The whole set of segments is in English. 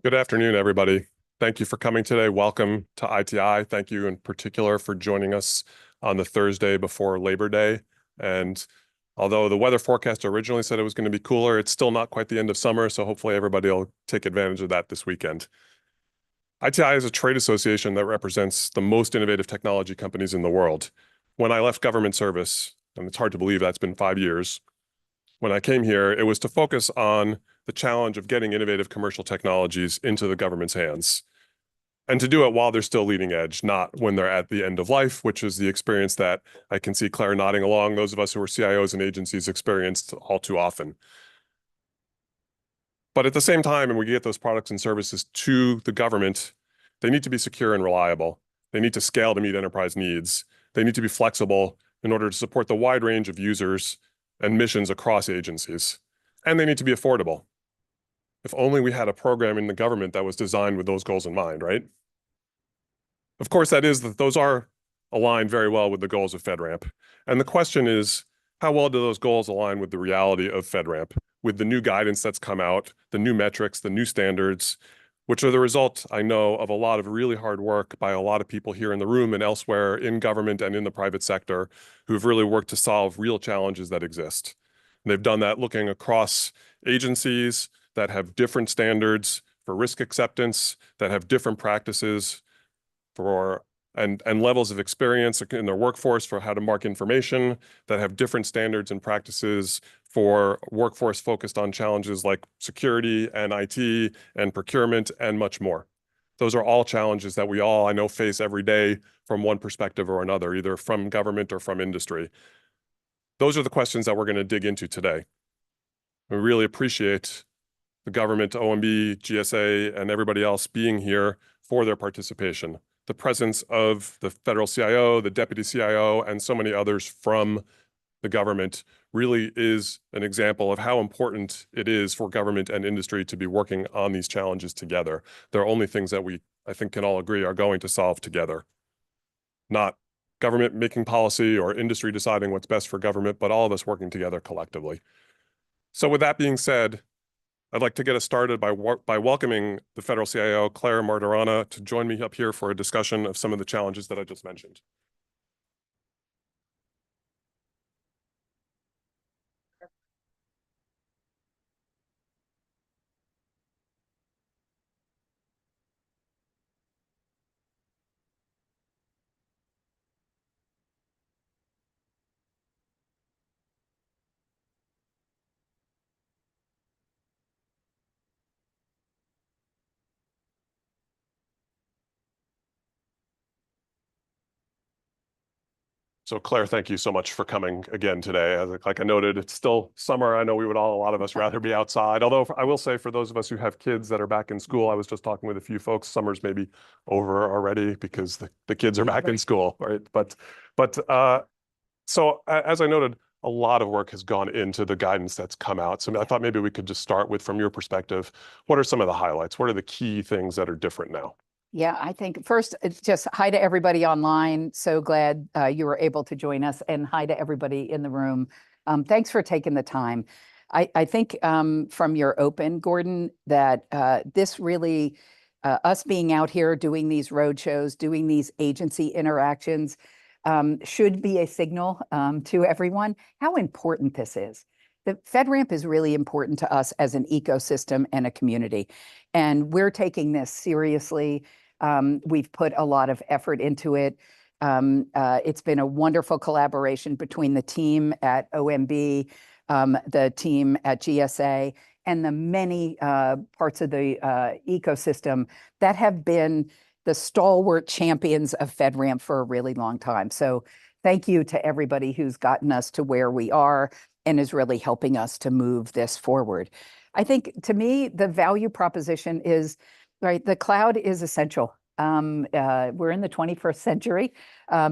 Good afternoon, everybody. Thank you for coming today. Welcome to ITI. Thank you in particular for joining us on the Thursday before Labor Day. And although the weather forecast originally said it was going to be cooler, it's still not quite the end of summer, so hopefully everybody will take advantage of that this weekend. ITI is a trade association that represents the most innovative technology companies in the world. When I left government service, and it's hard to believe that's been 5 years, when I came here, it was to focus on the challenge of getting innovative commercial technologies into the government's hands, and to do it while they're still leading edge, not when they're at the end of life, which is the experience that I can see Claire nodding along. Those of us who are CIOs and agencies experienced all too often. But at the same time, when we get those products and services to the government, they need to be secure and reliable. They need to scale to meet enterprise needs. They need to be flexible in order to support the wide range of users and missions across agencies. And they need to be affordable. If only we had a program in the government that was designed with those goals in mind, right? Of course, those are aligned very well with the goals of FedRAMP. And the question is, how well do those goals align with the reality of FedRAMP, with the new guidance that's come out, the new metrics, the new standards, which are the result, I know, of a lot of really hard work by a lot of people here in the room and elsewhere in government and in the private sector who've really worked to solve real challenges that exist. And they've done that looking across agencies that have different standards for risk acceptance, that have different practices for and levels of experience in their workforce for how to mark information, that have different standards and practices for workforce focused on challenges like security and IT and procurement and much more. Those are all challenges that we all, I know, face every day from one perspective or another, either from government or from industry. Those are the questions that we're going to dig into today. We really appreciate the government, OMB, GSA, and everybody else being here for their participation. The presence of the federal CIO, the deputy CIO, and so many others from the government really is an example of how important it is for government and industry to be working on these challenges together. They're only things that we, I think, can all agree are going to solve together. Not government making policy or industry deciding what's best for government, but all of us working together collectively. So with that being said, I'd like to get us started by welcoming the federal CIO, Claire Martorana, to join me up here for a discussion of some of the challenges that I just mentioned. So Claire, thank you so much for coming again today. Like I noted, it's still summer. I know a lot of us rather be outside. Although I will say for those of us who have kids that are back in school, I was just talking with a few folks, summer's maybe over already because the kids are back in school, right? So as I noted, a lot of work has gone into the guidance that's come out. So I thought maybe we could just start with, from your perspective, what are some of the highlights? What are the key things that are different now? Yeah, I think first, it's just hi to everybody online. So glad you were able to join us, and hi to everybody in the room. Thanks for taking the time. I think from your open, Gordon, that this really, us being out here doing these roadshows, doing these agency interactions, should be a signal to everyone how important this is. The FedRAMP is really important to us as an ecosystem and a community, and we're taking this seriously. We've put a lot of effort into it. It's been a wonderful collaboration between the team at OMB, the team at GSA, and the many parts of the ecosystem that have been the stalwart champions of FedRAMP for a really long time. So thank you to everybody who's gotten us to where we are and is really helping us to move this forward. I think, to me, the value proposition is, right, the cloud is essential. We're in the 21st century.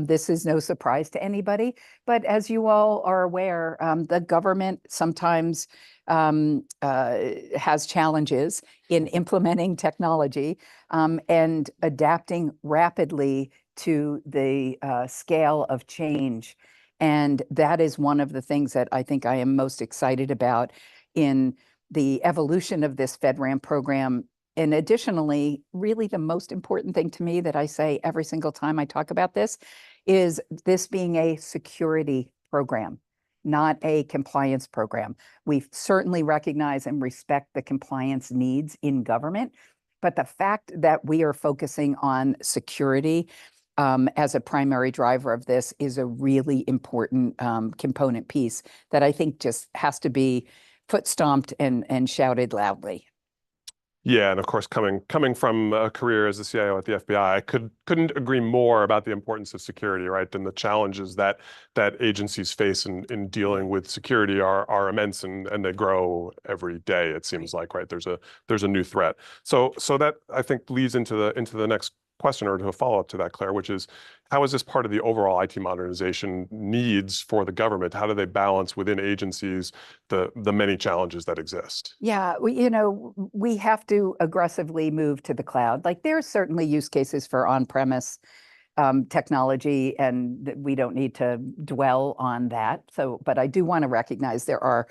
This is no surprise to anybody. But as you all are aware, the government sometimes has challenges in implementing technology and adapting rapidly to the scale of change. And that is one of the things that I think I am most excited about in the evolution of this FedRAMP program. And additionally, really the most important thing to me that I say every single time I talk about this is this being a security program, not a compliance program. We certainly recognize and respect the compliance needs in government, but the fact that we are focusing on security as a primary driver of this is a really important component piece that I think just has to be foot stomped and shouted loudly. Yeah, and of course, coming from a career as a CIO at the FBI, I couldn't agree more about the importance of security, right? And the challenges that agencies face in dealing with security are immense, and they grow every day. It seems like, right? There's a new threat. So that I think leads into the next question, or to a follow-up to that, Claire, which is, how is this part of the overall IT modernization needs for the government? How do they balance within agencies the many challenges that exist? Yeah, we have to aggressively move to the cloud. Like, there's certainly use cases for on-premise technology, and we don't need to dwell on that. But I do want to recognize there are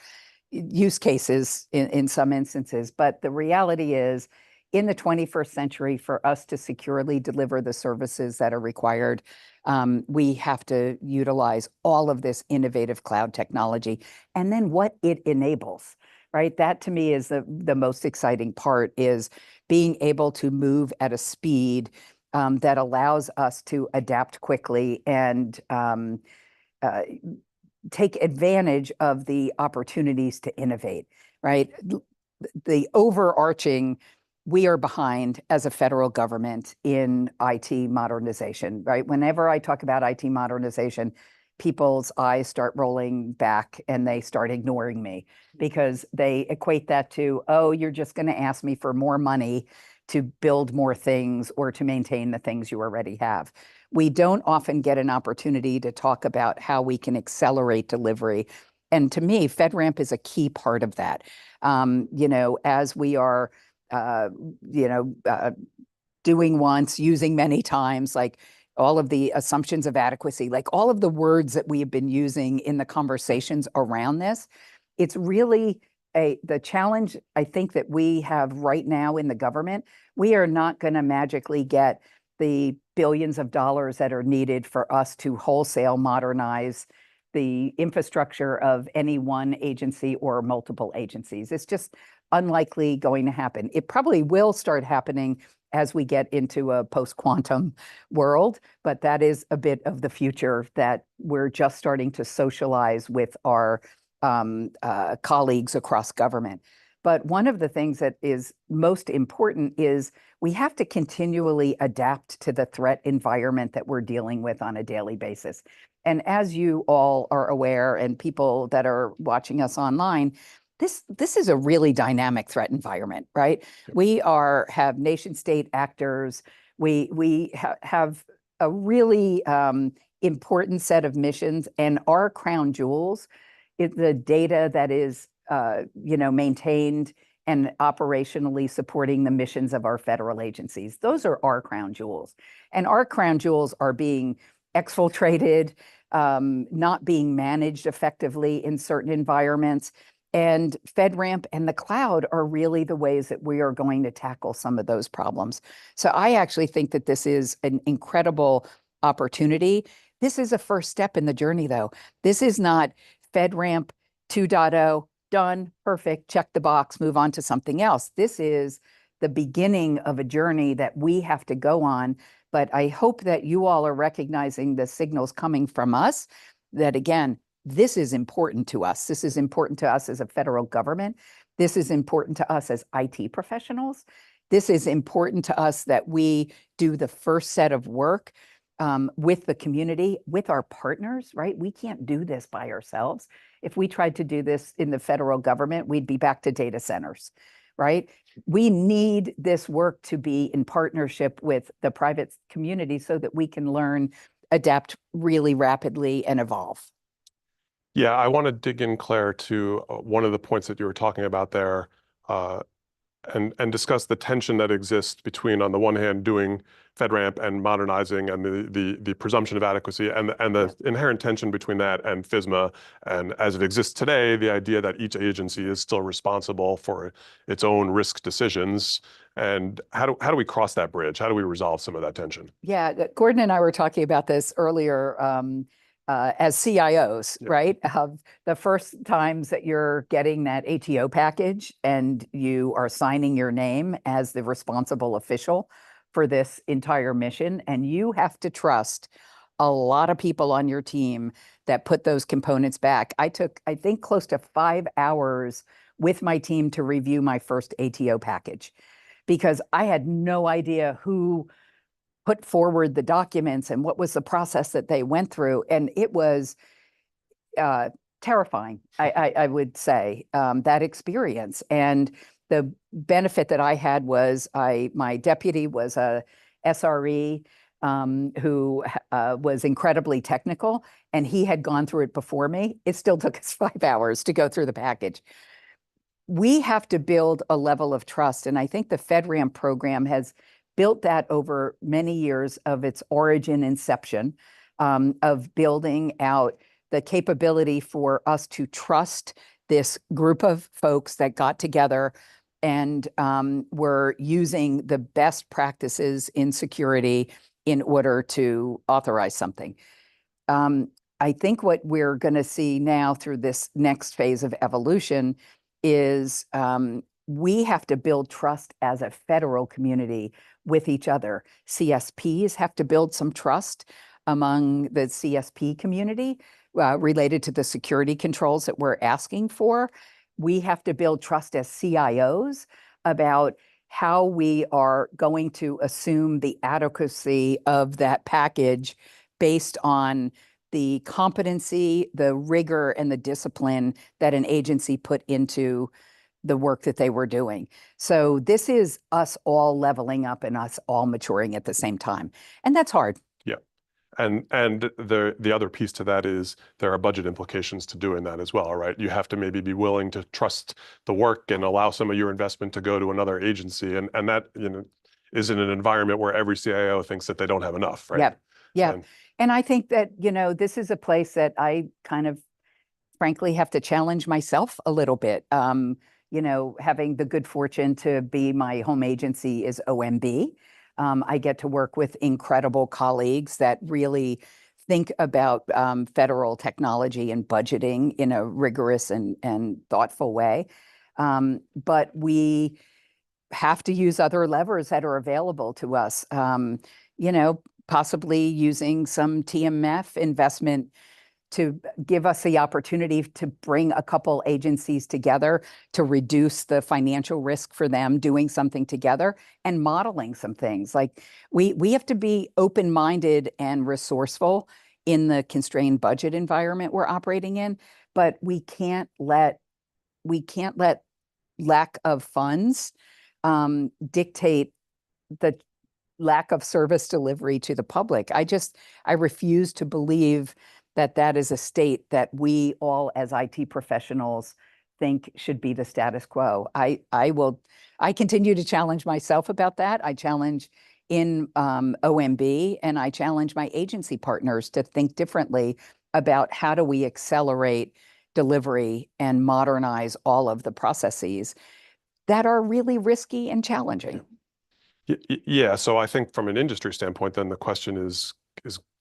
use cases in some instances. But the reality is, in the 21st century, for us to securely deliver the services that are required, we have to utilize all of this innovative cloud technology, and then what it enables, right? That to me is the most exciting part, is being able to move at a speed that allows us to adapt quickly and take advantage of the opportunities to innovate, right? The overarching, we are behind as a federal government in IT modernization, right? Whenever I talk about IT modernization, people's eyes start rolling back and they start ignoring me because they equate that to, oh, you're just going to ask me for more money to build more things or to maintain the things you already have. We don't often get an opportunity to talk about how we can accelerate delivery. And to me, FedRAMP is a key part of that. As we are doing once, using many times, like all of the assumptions of adequacy, like all of the words that we have been using in the conversations around this, it's really the challenge I think that we have right now in the government. We are not going to magically get the billions of dollars that are needed for us to wholesale modernize the infrastructure of any one agency or multiple agencies. It's just unlikely going to happen. It probably will start happening as we get into a post-quantum world, but that is a bit of the future that we're just starting to socialize with our colleagues across government. But one of the things that is most important is we have to continually adapt to the threat environment that we're dealing with on a daily basis. And as you all are aware, and people that are watching us online, this is a really dynamic threat environment, right? Yep. We have nation state actors. We have a really important set of missions, and our crown jewels is the data that is maintained and operationally supporting the missions of our federal agencies. Those are our crown jewels, and our crown jewels are being exfiltrated, not being managed effectively in certain environments. And FedRAMP and the cloud are really the ways that we are going to tackle some of those problems. So I actually think that this is an incredible opportunity. This is a first step in the journey, though. This is not FedRAMP 2.0, done, perfect, check the box, move on to something else. This is the beginning of a journey that we have to go on. But I hope that you all are recognizing the signals coming from us that, again, this is important to us. This is important to us as a federal government. This is important to us as IT professionals. This is important to us that we do the first set of work with the community, with our partners, right? We can't do this by ourselves. If we tried to do this in the federal government, we'd be back to data centers, right? We need this work to be in partnership with the private community so that we can learn, adapt really rapidly, and evolve. Yeah, I want to dig in, Claire, to one of the points that you were talking about there, and discuss the tension that exists between, on the one hand, doing FedRAMP and modernizing and the presumption of adequacy and the inherent tension between that and FISMA. And as it exists today, the idea that each agency is still responsible for its own risk decisions. And how do we cross that bridge? How do we resolve some of that tension? Yeah, Gordon and I were talking about this earlier as CIOs, right? Of the first times that you're getting that ATO package and you are signing your name as the responsible official for this entire mission, and you have to trust a lot of people on your team that put those components back. I took, I think, close to 5 hours with my team to review my first ATO package because I had no idea who put forward the documents and what was the process that they went through. And it was terrifying, I would say, that experience. And the benefit that I had was my deputy was a SRE who was incredibly technical, and he had gone through it before me. It still took us 5 hours to go through the package. We have to build a level of trust, and I think the FedRAMP program has built that over many years of its origin inception, of building out the capability for us to trust this group of folks that got together and were using the best practices in security in order to authorize something. I think what we're going to see now through this next phase of evolution is we have to build trust as a federal community with each other. CSPs have to build some trust among the CSP community related to the security controls that we're asking for. We have to build trust as CIOs about how we are going to assume the adequacy of that package based on the competency, the rigor, and the discipline that an agency put into the work that they were doing. So this is us all leveling up and us all maturing at the same time. And that's hard. Yeah. And the other piece to that is there are budget implications to doing that as well, right? You have to maybe be willing to trust the work and allow some of your investment to go to another agency. And that, is in an environment where every CIO thinks that they don't have enough, right? Yeah. And I think that, this is a place that I kind of frankly have to challenge myself a little bit. Having the good fortune to be my home agency is OMB. I get to work with incredible colleagues that really think about federal technology and budgeting in a rigorous and thoughtful way. But we have to use other levers that are available to us, possibly using some TMF investment to give us the opportunity to bring a couple agencies together to reduce the financial risk for them doing something together and modeling some things. Like we have to be open-minded and resourceful in the constrained budget environment we're operating in, but we can't let lack of funds dictate the lack of service delivery to the public. I refuse to believe that is a state that we all as IT professionals think should be the status quo. I continue to challenge myself about that. I challenge in OMB, and I challenge my agency partners to think differently about how do we accelerate delivery and modernize all of the processes that are really risky and challenging. Yeah, so I think from an industry standpoint, then the question is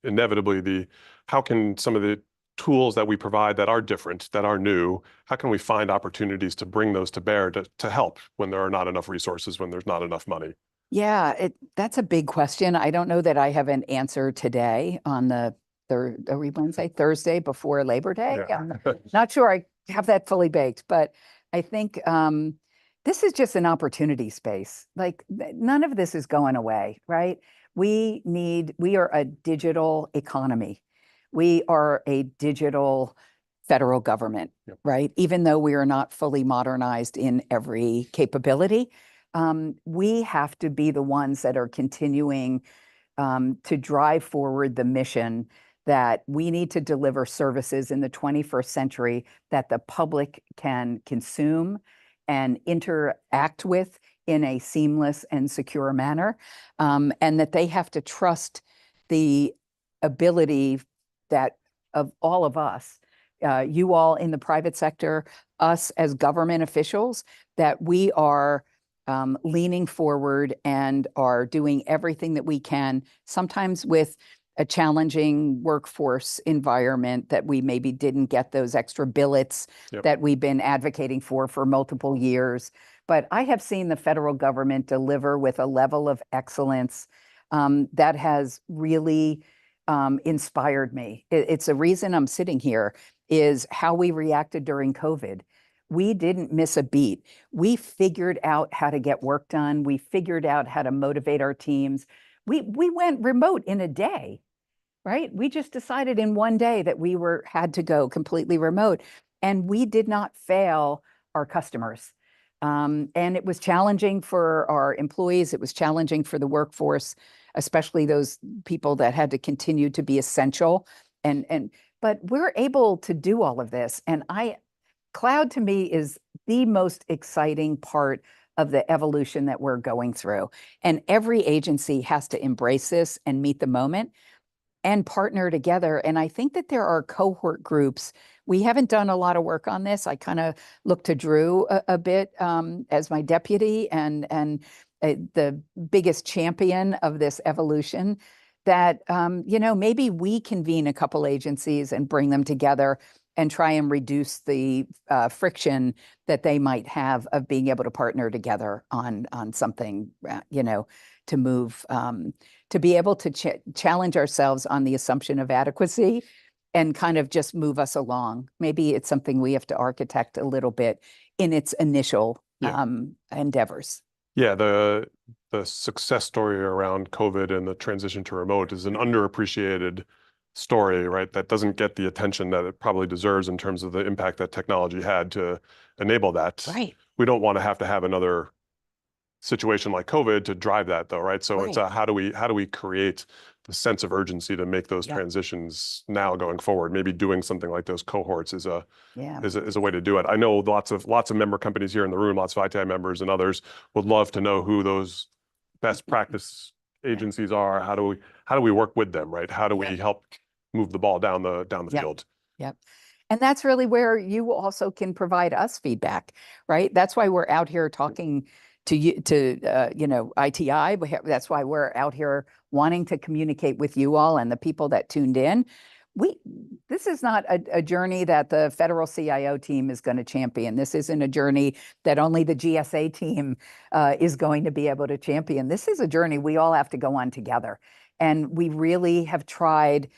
inevitably how can some of the tools that we provide that are different, that are new, how can we find opportunities to bring those to bear to help when there are not enough resources, when there's not enough money? Yeah, that's a big question. I don't know that I have an answer today on the Thursday before Labor Day. Yeah. I'm not sure I have that fully baked, but I think this is just an opportunity space. Like none of this is going away, right? We are a digital economy. We are a digital federal government, right? Even though we are not fully modernized in every capability, we have to be the ones that are continuing to drive forward the mission that we need to deliver services in the 21st century that the public can consume and interact with in a seamless and secure manner, and that they have to trust the ability that of all of us, you all in the private sector, us as government officials, that we are leaning forward and are doing everything that we can, sometimes with a challenging workforce environment that we maybe didn't get those extra billets that we've been advocating for multiple years. But I have seen the federal government deliver with a level of excellence that has really inspired me. It's a reason I'm sitting here, is how we reacted during COVID. We didn't miss a beat. We figured out how to get work done. We figured out how to motivate our teams. We went remote in a day, right? We just decided in one day that we had to go completely remote, and we did not fail our customers. And it was challenging for our employees. It was challenging for the workforce, especially those people that had to continue to be essential. But we're able to do all of this. And cloud to me is the most exciting part of the evolution that we're going through. And every agency has to embrace this and meet the moment and partner together. And I think that there are cohort groups. We haven't done a lot of work on this. I kind of look to Drew a bit as my deputy and the biggest champion of this evolution, that maybe we convene a couple agencies and bring them together and try and reduce the friction that they might have of being able to partner together on something, to move, to be able to challenge ourselves on the assumption of adequacy and kind of just move us along. Maybe it's something we have to architect a little bit in its initial endeavors. Yeah, the success story around COVID and the transition to remote is an underappreciated story, right? That doesn't get the attention that it probably deserves in terms of the impact that technology had to enable that. Right. We don't want to have another situation like COVID to drive that, though, right? So it's how do we create the sense of urgency to make those transitions now going forward? Maybe doing something like those cohorts is a way to do it. I know lots of member companies here in the room, lots of ITI members and others would love to know who those best practice agencies are. How do we work with them, right? How do we help move the ball down the field? Yep. And that's really where you also can provide us feedback, right? That's why we're out here talking to you, ITI. That's why we're out here wanting to communicate with you all and the people that tuned in. This is not a journey that the federal CIO team is going to champion. This isn't a journey that only the GSA team is going to be able to champion. This is a journey we all have to go on together. And we really have tried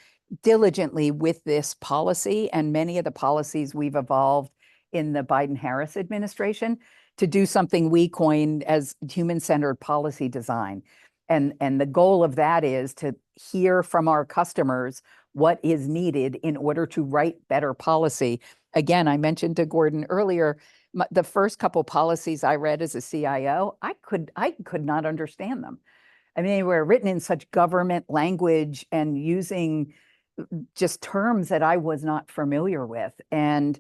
diligently with this policy and many of the policies we've evolved in the Biden-Harris administration to do something we coined as human-centered policy design. And the goal of that is to hear from our customers what is needed in order to write better policy. Again, I mentioned to Gordon earlier, the first couple policies I read as a CIO, I could not understand them. I mean, they were written in such government language and using just terms that I was not familiar with. And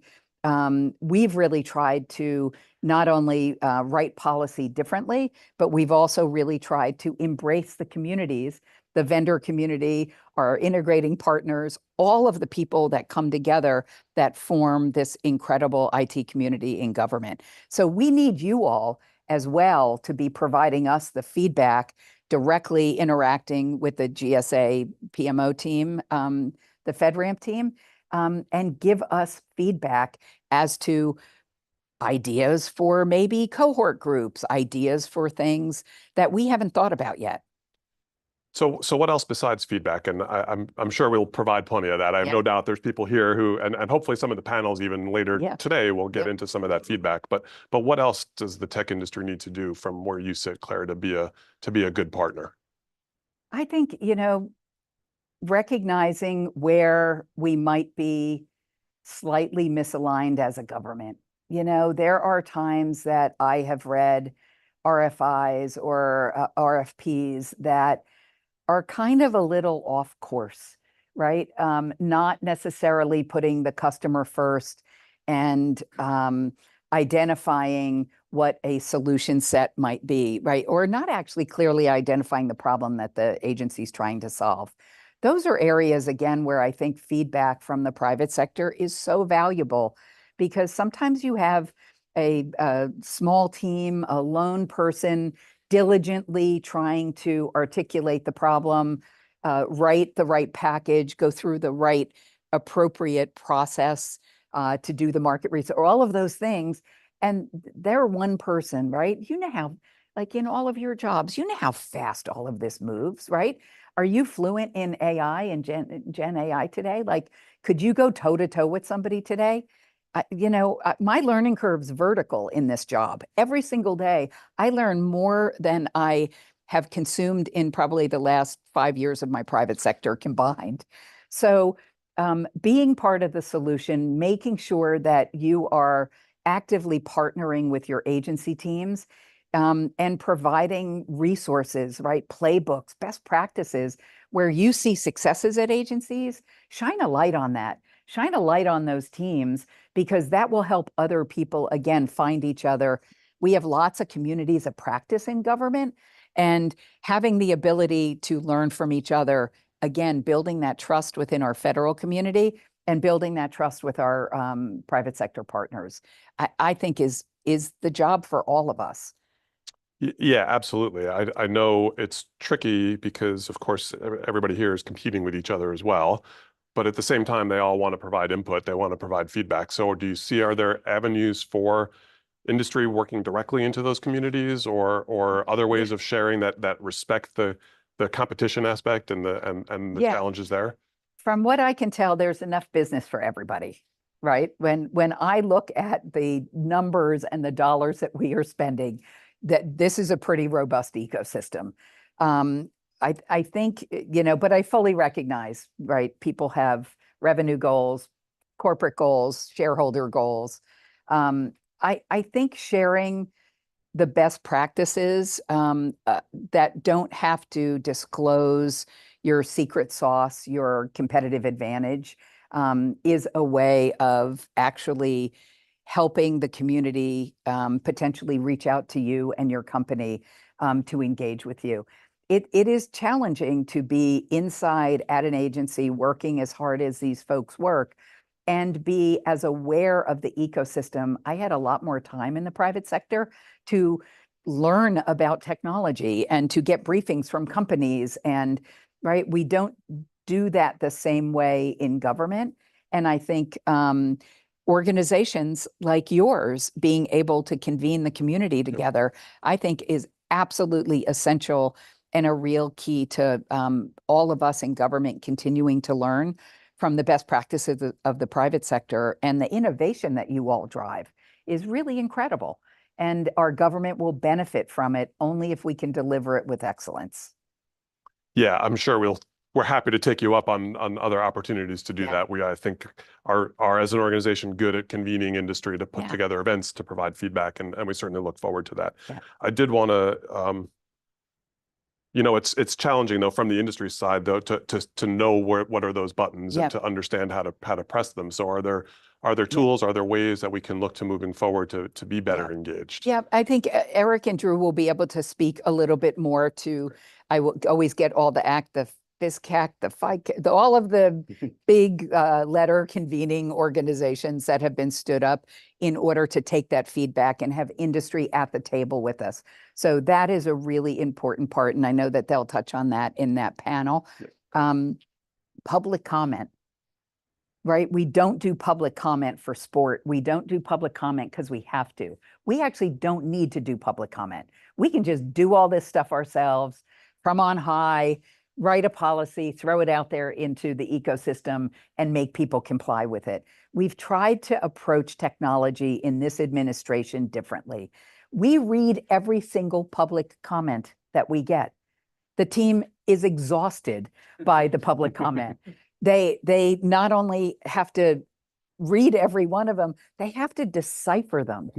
we've really tried to not only write policy differently, but we've also really tried to embrace the communities, the vendor community, our integrating partners, all of the people that come together that form this incredible IT community in government. So we need you all as well to be providing us the feedback, directly interacting with the GSA PMO team, the FedRAMP team, and give us feedback as to ideas for maybe cohort groups, ideas for things that we haven't thought about yet. So what else besides feedback? And I'm sure we'll provide plenty of that. I have no doubt there's people here who, and hopefully some of the panels even later today will get into some of that feedback. But what else does the tech industry need to do from where you sit, Claire, to be a good partner? I think, recognizing where we might be slightly misaligned as a government. There are times that I have read RFIs or RFPs that are kind of a little off course, right? Not necessarily putting the customer first and identifying what a solution set might be, right? Or not actually clearly identifying the problem that the agency's trying to solve. Those are areas, again, where I think feedback from the private sector is so valuable, because sometimes you have a small team, a lone person diligently trying to articulate the problem, write the right package, go through the right appropriate process to do the market research, or all of those things. And they're one person, right? You know how, like in all of your jobs, you know how fast all of this moves, right? Are you fluent in AI and Gen AI today? Like, could you go toe to toe with somebody today? My learning curve's vertical in this job. Every single day, I learn more than I have consumed in probably the last 5 years of my private sector combined. So being part of the solution, making sure that you are actively partnering with your agency teams, and providing resources, right? Playbooks, best practices, where you see successes at agencies, shine a light on that. Shine a light on those teams, because that will help other people, again, find each other. We have lots of communities of practice in government, and having the ability to learn from each other, again, building that trust within our federal community and building that trust with our private sector partners, I think is the job for all of us. Yeah, absolutely. I know it's tricky because, of course, everybody here is competing with each other as well. But at the same time, they all want to provide input. They want to provide feedback. So do you see, are there avenues for industry working directly into those communities, or other ways of sharing that respect the competition aspect and the Yeah. challenges there? From what I can tell, there's enough business for everybody, right? When I look at the numbers and the dollars that we are spending, that this is a pretty robust ecosystem. I think, but I fully recognize, right? People have revenue goals, corporate goals, shareholder goals. I think sharing the best practices that don't have to disclose your secret sauce, your competitive advantage, is a way of actually helping the community potentially reach out to you and your company to engage with you. It is challenging to be inside at an agency working as hard as these folks work and be as aware of the ecosystem. I had a lot more time in the private sector to learn about technology and to get briefings from companies. And right, we don't do that the same way in government. And I think organizations like yours being able to convene the community together, I think is absolutely essential and a real key to all of us in government continuing to learn from the best practices of the private sector. And the innovation that you all drive is really incredible. And our government will benefit from it only if we can deliver it with excellence. Yeah, I'm sure we're happy to take you up on other opportunities to do Yeah. that. We, I think, are as an organization good at convening industry to put together events to provide feedback, and we certainly look forward to that. Yeah. I did want to, it's challenging though from the industry side though to know what are those buttons and to understand how to press them. So are there tools, are there ways that we can look to moving forward to be better engaged? Yeah, I think Eric and Drew will be able to speak a little bit more to, I will always get all the FISCAC, the FICAC, all of the big letter convening organizations that have been stood up in order to take that feedback and have industry at the table with us. So that is a really important part. And I know that they'll touch on that in that panel. Public comment. Right? We don't do public comment for sport. We don't do public comment because we have to. We actually don't need to do public comment. We can just do all this stuff ourselves from on high, write a policy, throw it out there into the ecosystem and make people comply with it. We've tried to approach technology in this administration differently. We read every single public comment that we get. The team is exhausted by the public comment. They not only have to read every one of them, they have to decipher them,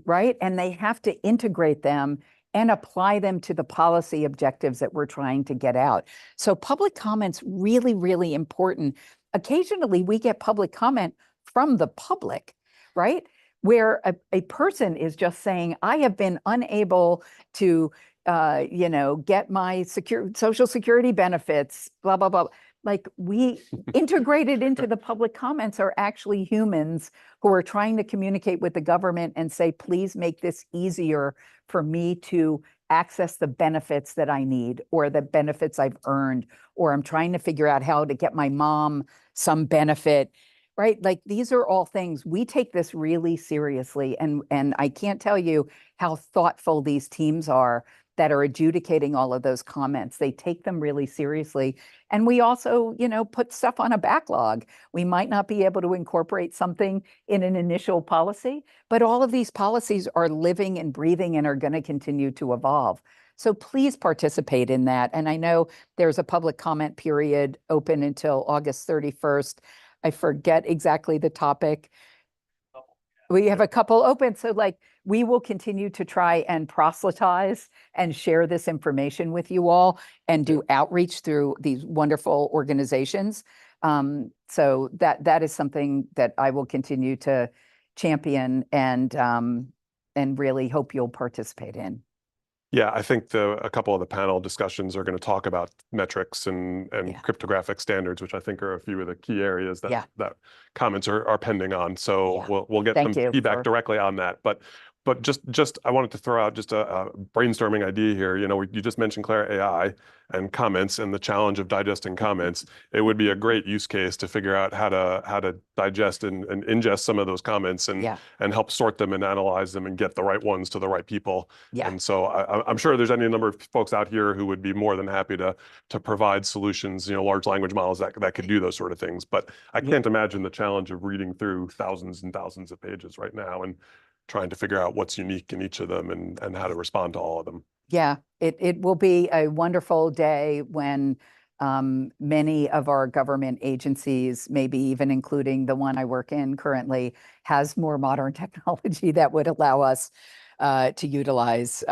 right? And they have to integrate them and apply them to the policy objectives that we're trying to get out. So public comment's really, really important. Occasionally, we get public comment from the public, right? where a person is just saying, I have been unable to, get my Social Security benefits, blah, blah, blah. Like, we integrated into the public comments are actually humans who are trying to communicate with the government and say, please make this easier for me to access the benefits that I need or the benefits I've earned, or I'm trying to figure out how to get my mom some benefit, right? Like, these are all things we take this really seriously. And I can't tell you how thoughtful these teams are that are adjudicating all of those comments. They take them really seriously. And we also, put stuff on a backlog. We might not be able to incorporate something in an initial policy, but all of these policies are living and breathing and are going to continue to evolve. So please participate in that. And I know there's a public comment period open until August 31st. I forget exactly the topic. We have a couple open. So we will continue to try and proselytize and share this information with you all and do outreach through these wonderful organizations. So that is something that I will continue to champion and really hope you'll participate in. Yeah, I think a couple of the panel discussions are going to talk about metrics and cryptographic standards, which I think are a few of the key areas that comments are pending on. So we'll get some feedback directly on that. But just I wanted to throw out just a brainstorming idea here. You just mentioned, Claire, AI and comments and the challenge of digesting comments. It would be a great use case to figure out how to digest and ingest some of those comments and help sort them and analyze them and get the right ones to the right people. And so I'm sure there's any number of folks out here who would be more than happy to provide solutions, large language models that could do those sort of things. But I can't imagine the challenge of reading through thousands and thousands of pages right now and trying to figure out what's unique in each of them and how to respond to all of them. Yeah, it will be a wonderful day when many of our government agencies, maybe even including the one I work in currently, has more modern technology that would allow us to utilize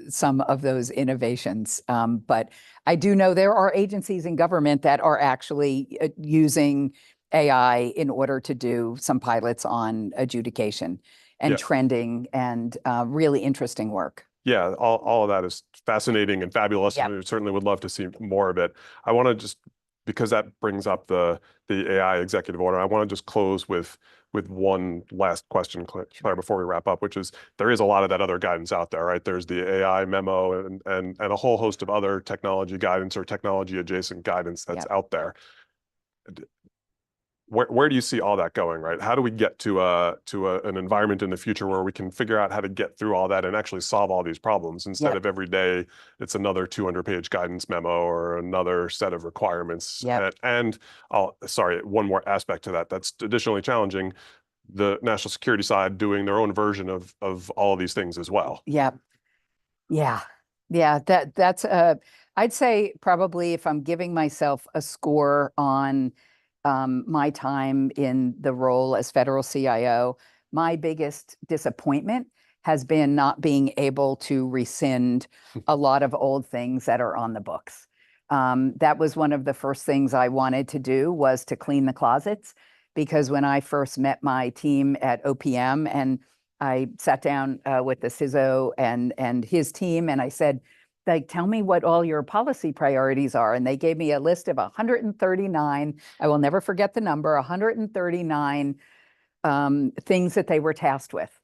some of those innovations. But I do know there are agencies in government that are actually using AI in order to do some pilots on adjudication and trending and really interesting work. Yeah, all of that is fascinating and fabulous. And we certainly would love to see more of it. I want to just, because that brings up the AI executive order, I want to just close with one last question, Claire, before we wrap up, which is there is a lot of that other guidance out there, right? There's the AI memo and a whole host of other technology guidance or technology adjacent guidance that's out there. Where do you see all that going, right? How do we get to an environment in the future where we can figure out how to get through all that and actually solve all these problems instead of every day it's another 200-page guidance memo or another set of requirements? And sorry, one more aspect to that that's additionally challenging, the national security side doing their own version of all of these things as well. That's I'd say probably if I'm giving myself a score on my time in the role as federal CIO, my biggest disappointment has been not being able to rescind a lot of old things that are on the books. That was one of the first things I wanted to do, was to clean the closets, because when I first met my team at OPM and I sat down with the CISO and his team, and I said, tell me what all your policy priorities are. And they gave me a list of 139, I will never forget the number, 139 things that they were tasked with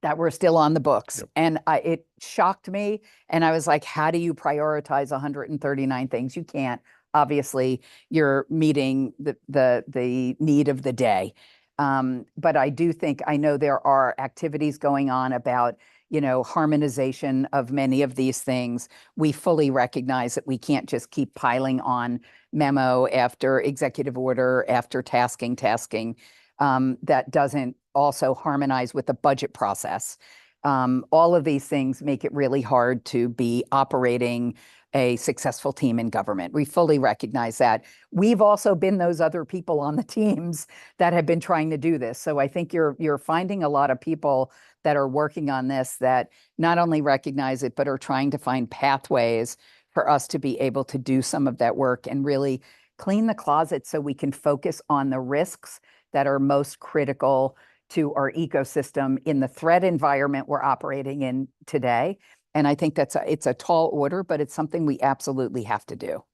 that were still on the books. And it shocked me. And I was like, how do you prioritize 139 things? You can't. Obviously, you're meeting the need of the day. But I do think, I know there are activities going on about harmonization of many of these things. We fully recognize that we can't just keep piling on memo after executive order after tasking. That doesn't also harmonize with the budget process. All of these things make it really hard to be operating a successful team in government. We fully recognize that. We've also been those other people on the teams that have been trying to do this. So I think you're finding a lot of people that are working on this that not only recognize it, but are trying to find pathways for us to be able to do some of that work and really clean the closet so we can focus on the risks that are most critical to our ecosystem in the threat environment we're operating in today. And I think it's a tall order, but it's something we absolutely have to do.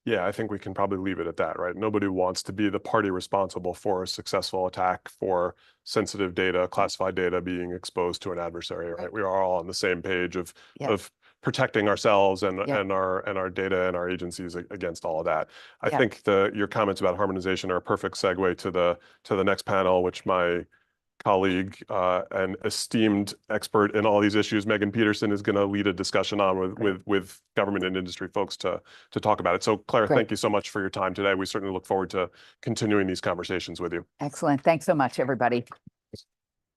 Yeah, I think we can probably leave it at that, right? Nobody wants to be the party responsible for a successful attack, for sensitive data, classified data being exposed to an adversary, right? We are all on the same page of protecting ourselves and our data and our agencies against all of that. I think your comments about harmonization are a perfect segue to the next panel, which my colleague and esteemed expert in all these issues, Megan Peterson, is going to lead a discussion on with government and industry folks to talk about it. So Claire, thank you so much for your time today. We certainly look forward to continuing these conversations with you. Excellent. Thanks so much, everybody.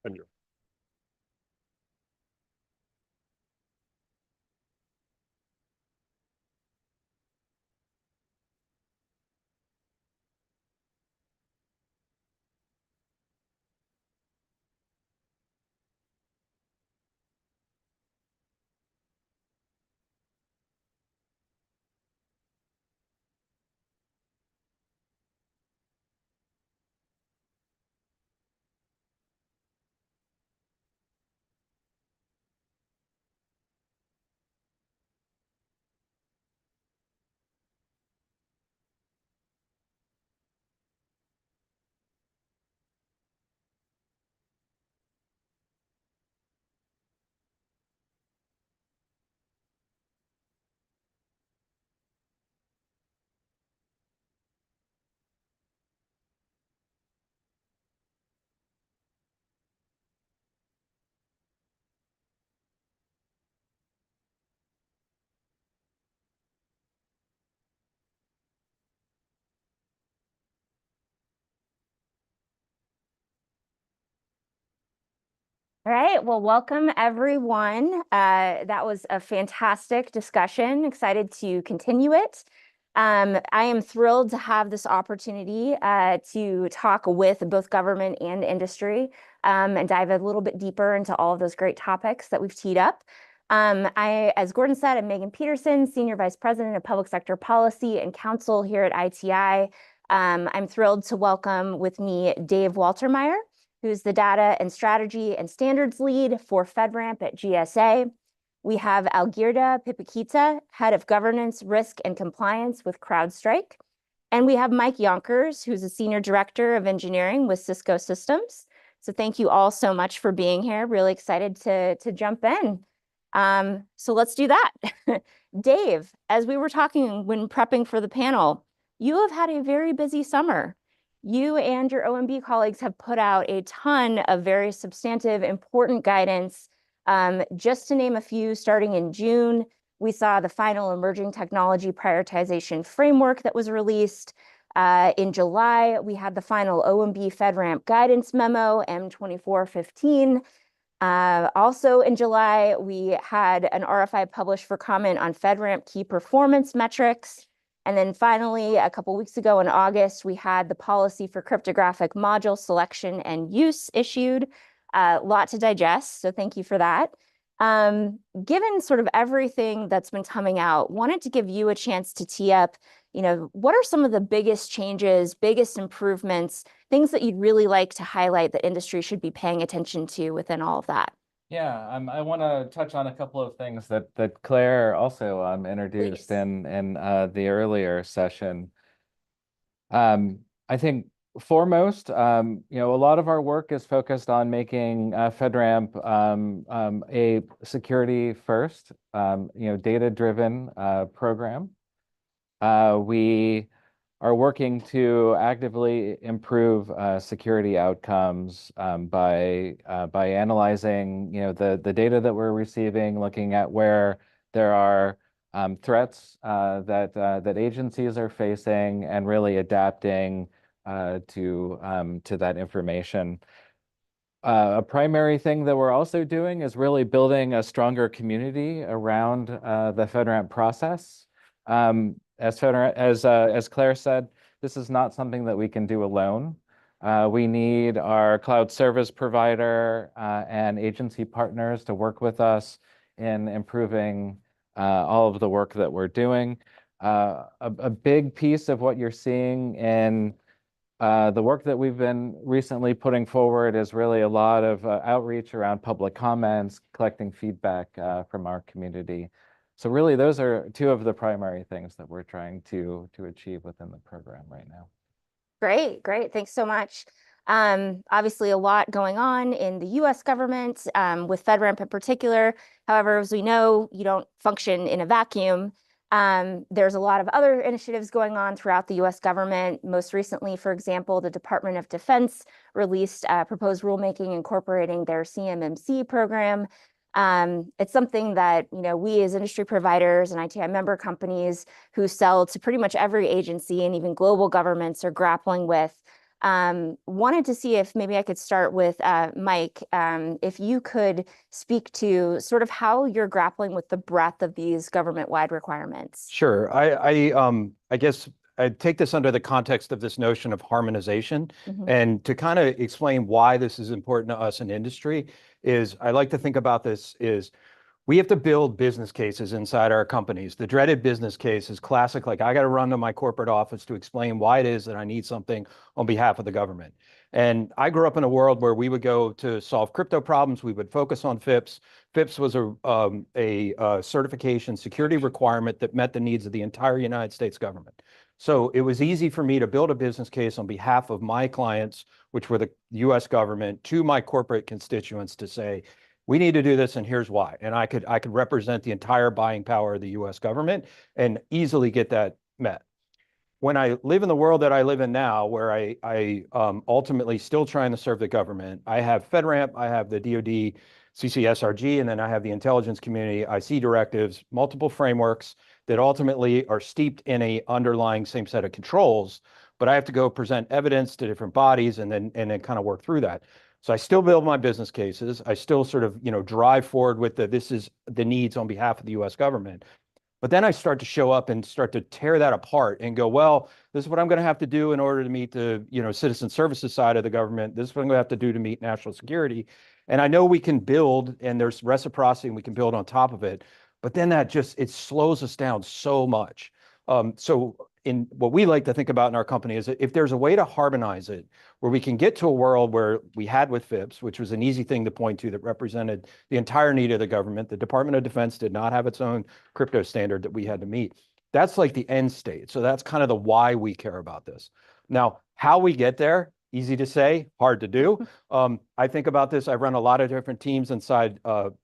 And you. All right, well, welcome everyone. That was a fantastic discussion. Excited to continue it. I am thrilled to have this opportunity to talk with both government and industry and dive a little bit deeper into all of those great topics that we've teed up. As Gordon said, I'm Megan Peterson, Senior Vice President of Public Sector Policy and Counsel here at ITI. I'm thrilled to welcome with me Dave Waltermeyer, who's the Data and Strategy and Standards Lead for FedRAMP at GSA. We have Algirda Pipakita, Head of Governance, Risk, and Compliance with CrowdStrike. And we have Mike Yonkers, who's a Senior Director of Engineering with Cisco Systems. So thank you all so much for being here. Really excited to jump in. So let's do that. Dave, as we were talking when prepping for the panel, you have had a very busy summer. You and your OMB colleagues have put out a ton of very substantive, important guidance. Just to name a few, starting in June, we saw the final Emerging Technology Prioritization Framework that was released. In July, we had the final OMB FedRAMP Guidance Memo, M2415. Also in July, we had an RFI published for comment on FedRAMP key performance metrics. And then finally, a couple weeks ago in August, we had the policy for cryptographic module selection and use issued. A lot to digest, so thank you for that. Given sort of everything that's been coming out, wanted to give you a chance to tee up, what are some of the biggest changes, biggest improvements, things that you'd really like to highlight that industry should be paying attention to within all of that? Yeah, I want to touch on a couple of things that Claire also introduced in the earlier session. I think foremost, a lot of our work is focused on making FedRAMP a security first, data-driven program. We are working to actively improve security outcomes by analyzing, the data that we're receiving, looking at where there are threats that agencies are facing, and really adapting to that information. A primary thing that we're also doing is really building a stronger community around the FedRAMP process. As Claire said, this is not something that we can do alone. We need our cloud service provider and agency partners to work with us in improving all of the work that we're doing. A big piece of what you're seeing in The work that we've been recently putting forward is really a lot of outreach around public comments, collecting feedback from our community. So really, those are two of the primary things that we're trying to achieve within the program right now. Great, great. Thanks so much. Obviously, a lot going on in the U.S. government with FedRAMP in particular. However, as we know, you don't function in a vacuum. There's a lot of other initiatives going on throughout the U.S. government. Most recently, for example, the Department of Defense released proposed rulemaking incorporating their CMMC program. It's something that, you know, we as industry providers and ITI member companies who sell to pretty much every agency and even global governments are grappling with. Wanted to see if maybe I could start with Mike, if you could speak to sort of how you're grappling with the breadth of these government-wide requirements. Sure. I guess I'd take this under the context of this notion of harmonization. And to kind of explain why this is important to us in industry is I like to think about this is we have to build business cases inside our companies. The dreaded business case is classic, like I got to run to my corporate office to explain why it is that I need something on behalf of the government. And I grew up in a world where we would go to solve crypto problems. We would focus on FIPS. FIPS was a certification security requirement that met the needs of the entire United States government. So it was easy for me to build a business case on behalf of my clients, which were the US government, to my corporate constituents to say, we need to do this and here's why. And I could represent the entire buying power of the US government and easily get that met. When I live in the world that I live in now, where I ultimately still trying to serve the government, I have FedRAMP, I have the DoD CCSRG, and then I have the intelligence community IC directives, multiple frameworks that ultimately are steeped in a underlying same set of controls, but I have to go present evidence to different bodies and then kind of work through that. So I still build my business cases. I still sort of, drive forward with this is the needs on behalf of the US government. But then I start to show up and start to tear that apart and go, well, this is what I'm going to have to do in order to meet the, citizen services side of the government. This is what I'm going to have to do to meet national security. And I know we can build, and there's reciprocity and we can build on top of it. But then it slows us down so much. So in what we like to think about in our company is that if there's a way to harmonize it, where we can get to a world where we had with FIPS, which was an easy thing to point to that represented the entire need of the government. The Department of Defense did not have its own crypto standard that we had to meet. That's like the end state. So that's kind of the why we care about this. Now, how we get there, easy to say, hard to do. I think about this. I've run a lot of different teams inside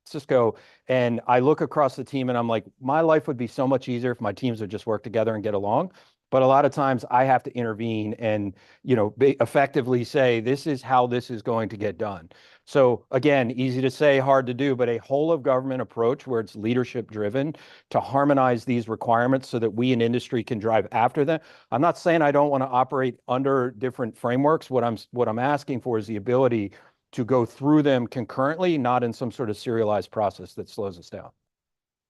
Cisco, and I look across the team and I'm like, my life would be so much easier if my teams would just work together and get along. But a lot of times I have to intervene and, effectively say, this is how this is going to get done. So again, easy to say, hard to do, but a whole of government approach where it's leadership driven to harmonize these requirements so that we in industry can drive after them. I'm not saying I don't want to operate under different frameworks. What I'm asking for is the ability to go through them concurrently, not in some sort of serialized process that slows us down.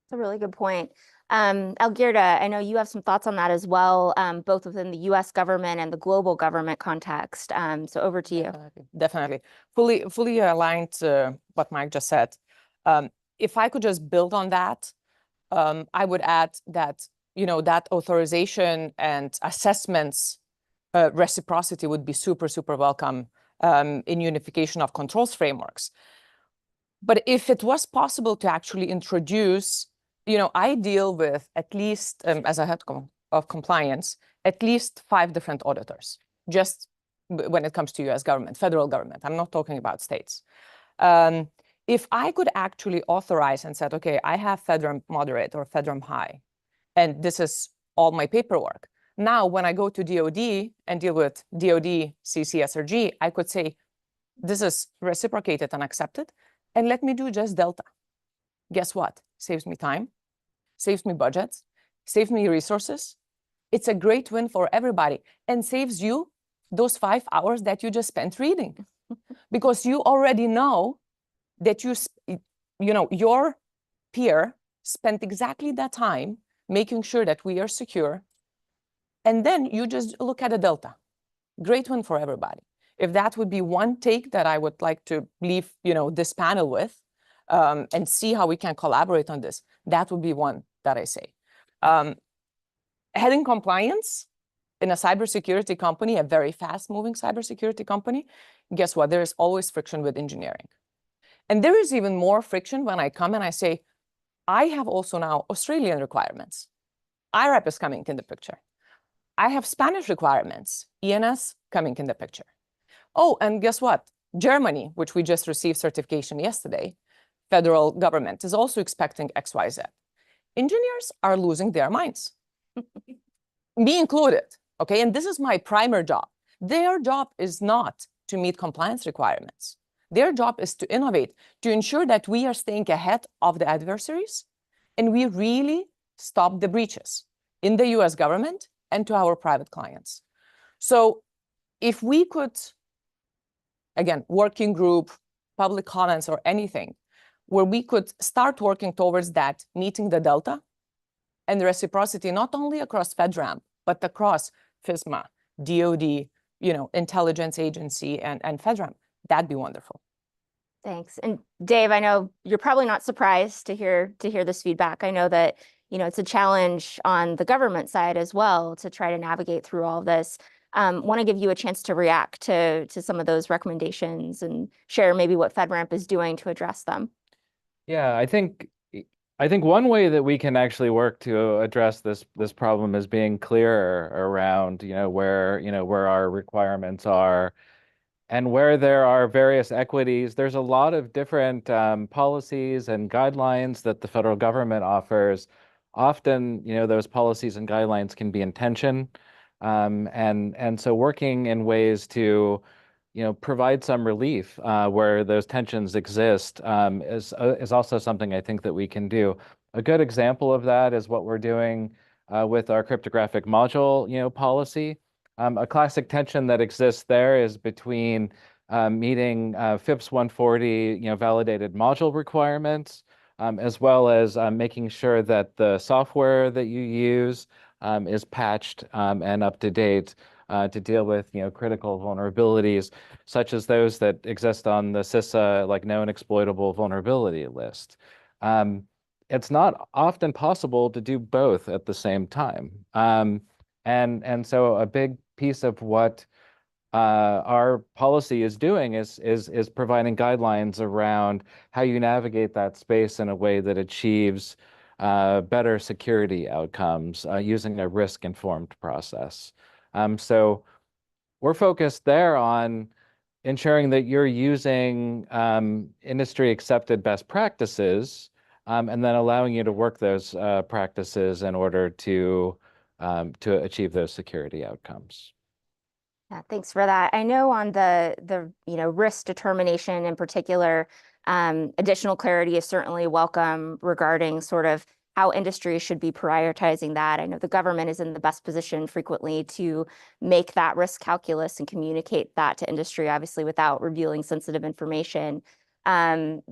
That's a really good point. Algirda, I know you have some thoughts on that as well, both within the US government and the global government context. So over to you. Definitely. Fully aligned to what Mike just said. If I could just build on that, I would add that, that authorization and assessments reciprocity would be super, super welcome in unification of controls frameworks. But if it was possible to actually introduce, I deal with at least, as a head of compliance, at least 5 different auditors, just when it comes to US government, federal government. I'm not talking about states. If I could actually authorize and said, okay, I have FedRAMP moderate or FedRAMP high, and this is all my paperwork. Now, when I go to DoD and deal with DoD CCSRG, I could say, this is reciprocated and accepted, and let me do just Delta. Guess what? Saves me time, saves me budgets, saves me resources. It's a great win for everybody and saves you those 5 hours that you just spent reading because you already know that your peer spent exactly that time making sure that we are secure. And then you just look at a Delta. Great win for everybody. If that would be one take that I would like to leave, this panel with, and see how we can collaborate on this, that would be one that I say. Heading compliance, in a cybersecurity company, a very fast-moving cybersecurity company, guess what? There is always friction with engineering. And there is even more friction when I come and I say, I have also now Australian requirements. IRAP is coming in the picture. I have Spanish requirements, ENS coming in the picture. Oh, and guess what? Germany, which we just received certification yesterday, federal government is also expecting XYZ. Engineers are losing their minds, me included, okay? And this is my primary job. Their job is not to meet compliance requirements. Their job is to innovate, to ensure that we are staying ahead of the adversaries and we really stop the breaches in the US government and to our private clients. So if we could, again, working group, public comments or anything, where we could start working towards that, meeting the delta and the reciprocity, not only across FedRAMP, but across FISMA, DOD, intelligence agency and FedRAMP, that'd be wonderful. Thanks. And Dave, I know you're probably not surprised to hear this feedback. I know that, it's a challenge on the government side as well to try to navigate through all of this. Want to give you a chance to react to some of those recommendations and share maybe what FedRAMP is doing to address them. Yeah, I think one way that we can actually work to address this problem is being clearer around, where our requirements are and where there are various equities. There's a lot of different policies and guidelines that the federal government offers. Often, those policies and guidelines can be in tension. And so working in ways to provide some relief where those tensions exist is also something I think that we can do. A good example of that is what we're doing with our cryptographic module, policy. A classic tension that exists there is between meeting FIPS 140, validated module requirements, as well as making sure that the software that you use is patched and up to date to deal with critical vulnerabilities, such as those that exist on the CISA like known exploitable vulnerability list. It's not often possible to do both at the same time, and so a big piece of what our policy is doing is providing guidelines around how you navigate that space in a way that achieves better security outcomes using a risk-informed process. So we're focused there on ensuring that you're using industry-accepted best practices and then allowing you to work those practices in order to achieve those security outcomes. Yeah, thanks for that. I know on the risk determination in particular, additional clarity is certainly welcome regarding sort of how industry should be prioritizing that. I know the government is in the best position frequently to make that risk calculus and communicate that to industry, obviously without revealing sensitive information.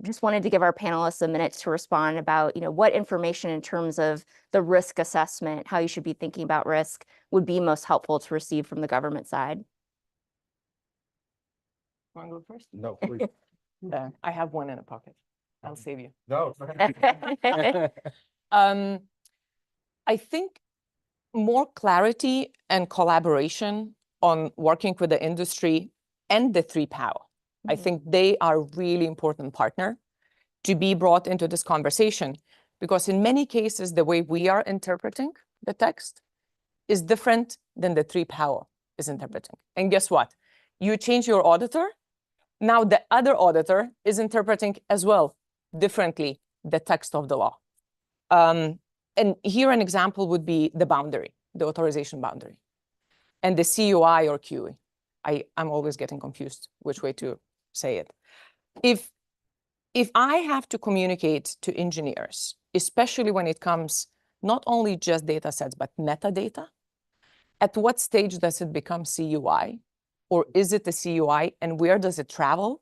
Just wanted to give our panelists a minute to respond about, what information in terms of the risk assessment, how you should be thinking about risk would be most helpful to receive from the government side. Want to go first? No, please. I have one in a pocket. I'll save you. No. I think more clarity and collaboration on working with the industry and the 3POW. I think they are a really important partner to be brought into this conversation, because in many cases, the way we are interpreting the text is different than the 3POW is interpreting. And guess what? You change your auditor, now the other auditor is interpreting as well differently the text of the law. And here an example would be the boundary, the authorization boundary, and the CUI or QE. I'm always getting confused which way to say it. If I have to communicate to engineers, especially when it comes not only just data sets, but metadata, at what stage does it become CUI? Or is it a CUI, and where does it travel?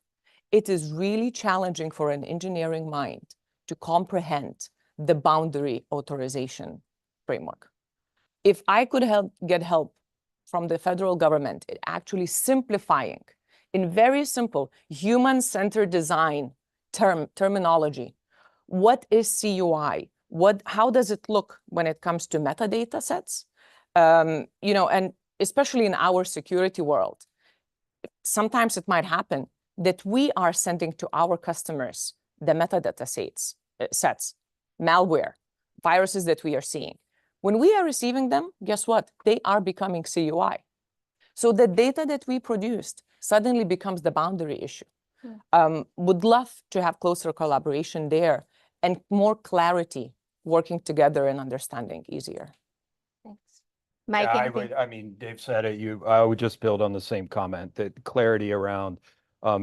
It is really challenging for an engineering mind to comprehend the boundary authorization framework. If I could get help from the federal government in actually simplifying in very simple human-centered design terminology, what is CUI? How does it look when it comes to metadata sets? And especially in our security world, sometimes it might happen that we are sending to our customers the metadata sets, malware, viruses that we are seeing. When we are receiving them, guess what? They are becoming CUI. So the data that we produced suddenly becomes the boundary issue. Would love to have closer collaboration there and more clarity, working together and understanding easier. Thanks. Mike, Yeah, anything? I mean, Dave said it. I would just build on the same comment, that clarity around,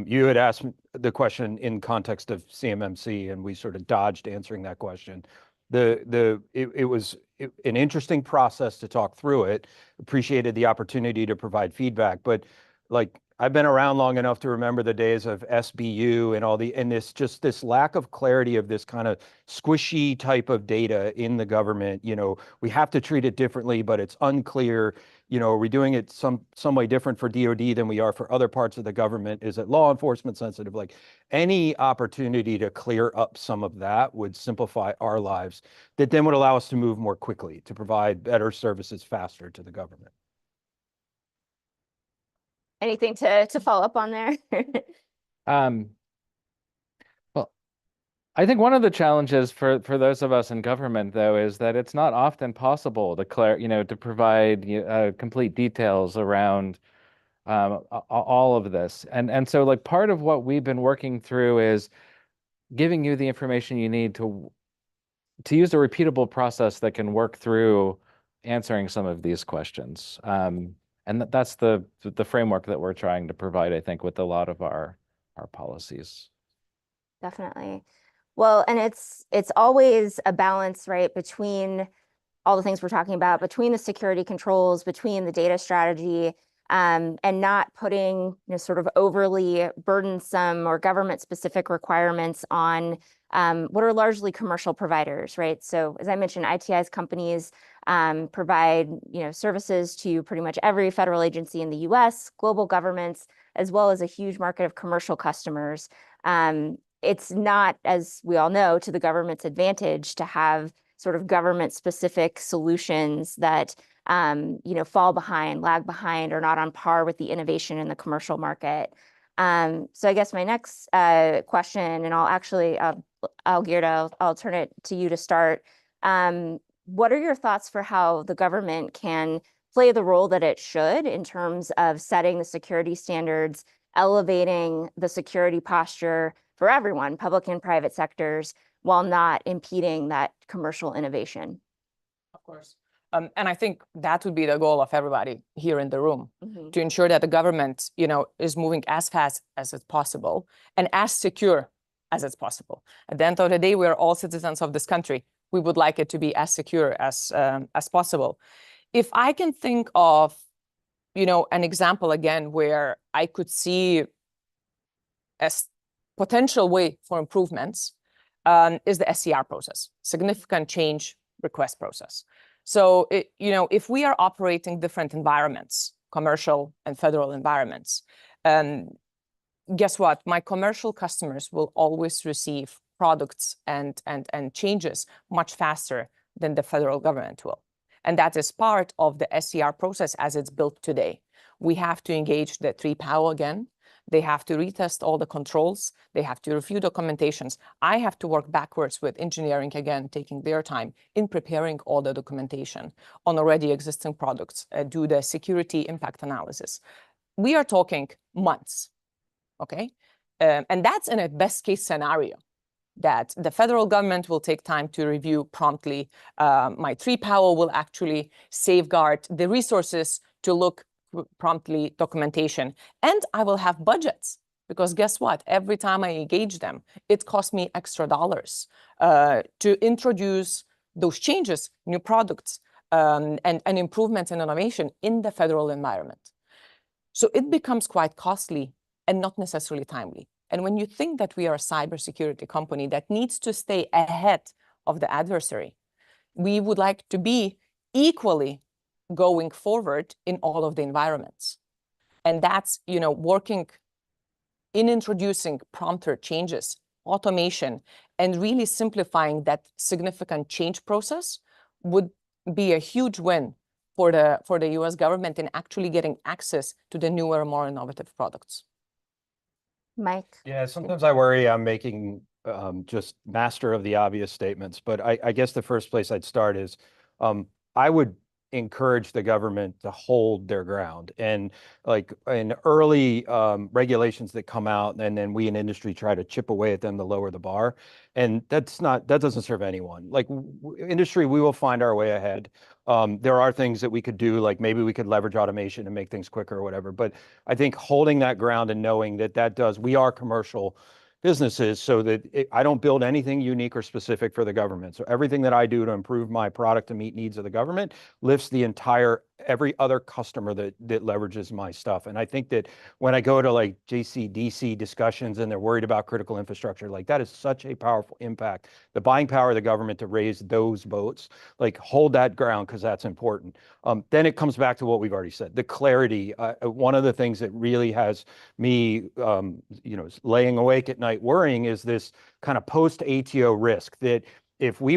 you had asked the question in context of CMMC, and we sort of dodged answering that question. It was an interesting process to talk through it. Appreciated the opportunity to provide feedback, but like, I've been around long enough to remember the days of SBU and this lack of clarity of this kind of squishy type of data in the government. We have to treat it differently, but it's unclear. Are we doing it some way different for DoD than we are for other parts of the government? Is it law enforcement sensitive? Like, any opportunity to clear up some of that would simplify our lives, that then would allow us to move more quickly, to provide better services faster to the government. Anything to follow up on there? Well, I think one of the challenges for those of us in government, though, is that it's not often possible to provide complete details around all of this. And so, like, part of what we've been working through is giving you the information you need to use a repeatable process that can work through answering some of these questions. And that's the framework that we're trying to provide, I think, with a lot of our policies. Definitely. Well, and it's always a balance, right, between all the things we're talking about, between the security controls, between the data strategy, and not putting sort of overly burdensome or government-specific requirements on what are largely commercial providers, right? So as I mentioned, ITI's companies provide services to pretty much every federal agency in the US, global governments, as well as a huge market of commercial customers. It's not, as we all know, to the government's advantage to have sort of government-specific solutions that fall behind, lag behind, or not on par with the innovation in the commercial market. So I guess my next question, and I'll turn it to you to start. What are your thoughts for how the government can play the role that it should in terms of setting the security standards, elevating the security posture for everyone, public and private sectors, while not impeding that commercial innovation? Of course. And I think that would be the goal of everybody here in the room, to ensure that the government, is moving as fast as it's possible and as secure as it's possible. At the end of the day, we are all citizens of this country. We would like it to be as secure as possible. If I can think of, an example again where I could see a potential way for improvements, is the SCR process, significant change request process. So, if we are operating different environments, commercial and federal environments, guess what? My commercial customers will always receive products and changes much faster than the federal government will. And that is part of the SCR process as it's built today. We have to engage the 3PAO again. They have to retest all the controls. They have to review documentations. I have to work backwards with engineering again, taking their time in preparing all the documentation on already existing products, do the security impact analysis. We are talking months, okay? And that's in a best case scenario, that the federal government will take time to review promptly. My 3PAO will actually safeguard the resources to look promptly documentation. And I will have budgets, because guess what? Every time I engage them, it costs me extra dollars to introduce those changes, new products, and improvements in innovation in the federal environment. So it becomes quite costly and not necessarily timely. And when you think that we are a cybersecurity company that needs to stay ahead of the adversary, we would like to be equally going forward in all of the environments. And that's, working in introducing prompter changes, automation, and really simplifying that significant change process would be a huge win for the US government in actually getting access to the newer, more innovative products. Mike? Yeah, sometimes I worry I'm making just master of the obvious statements, but I guess the first place I'd start is I would encourage the government to hold their ground, and like in early regulations that come out, and then we in industry try to chip away at them to lower the bar, and that doesn't serve anyone. Like industry, we will find our way ahead. There are things that we could do, like maybe we could leverage automation and make things quicker or whatever, but I think holding that ground and knowing that we are commercial businesses, so that I don't build anything unique or specific for the government. So everything that I do to improve my product to meet needs of the government lifts the every other customer that leverages my stuff. And I think that when I go to like JCDC discussions and they're worried about critical infrastructure, like that is such a powerful impact. The buying power of the government to raise those votes, like hold that ground, because that's important. Then it comes back to what we've already said, the clarity. One of the things that really has me, laying awake at night worrying is this kind of post ATO risk that if we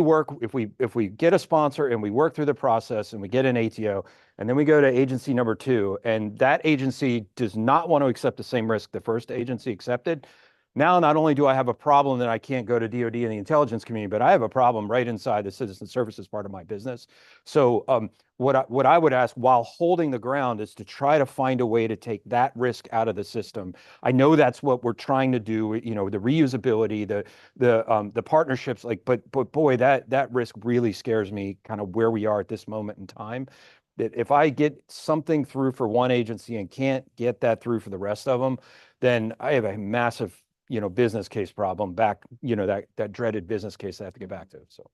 get a sponsor and we work through the process and we get an ATO, and then we go to agency number 2, and that agency does not want to accept the same risk the first agency accepted. Now, not only do I have a problem that I can't go to DoD and the intelligence community, but I have a problem right inside the citizen services part of my business. So what I would ask while holding the ground is to try to find a way to take that risk out of the system. I know that's what we're trying to do, the reusability, the partnerships, but boy, that risk really scares me, kind of where we are at this moment in time. That if I get something through for one agency and can't get that through for the rest of them, then I have a massive business case problem back, that dreaded business case I have to get back to. So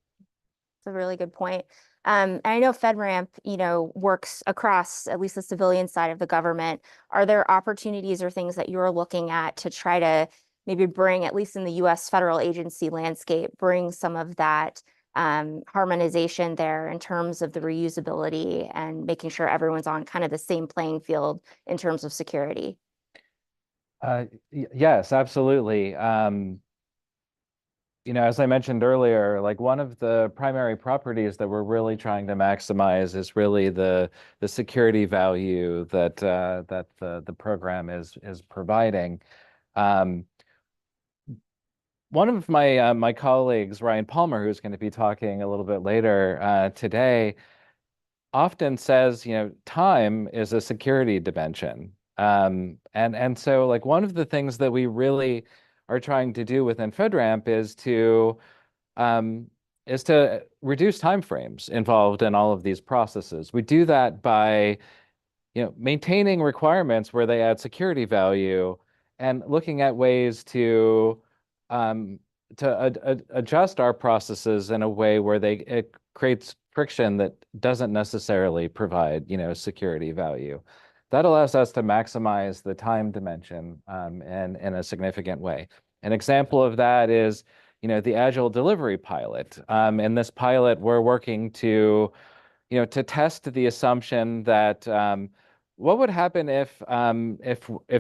It's a really good point. And I know FedRAMP, works across at least the civilian side of the government. Are there opportunities or things that you're looking at to try to maybe bring, at least in the US federal agency landscape, bring some of that harmonization there in terms of the reusability and making sure everyone's on kind of the same playing field in terms of security? Yes, absolutely. As I mentioned earlier, like one of the primary properties that we're really trying to maximize is really the security value that the program is providing. One of my colleagues, Ryan Palmer, who's going to be talking a little bit later today, often says, time is a security dimension. And so like one of the things that we really are trying to do within FedRAMP is to reduce timeframes involved in all of these processes. We do that by maintaining requirements where they add security value and looking at ways to adjust our processes in a way where it creates friction that doesn't necessarily provide security value. That allows us to maximize the time dimension in a significant way. An example of that is the Agile Delivery Pilot. In this pilot, we're working to test the assumption that what would happen if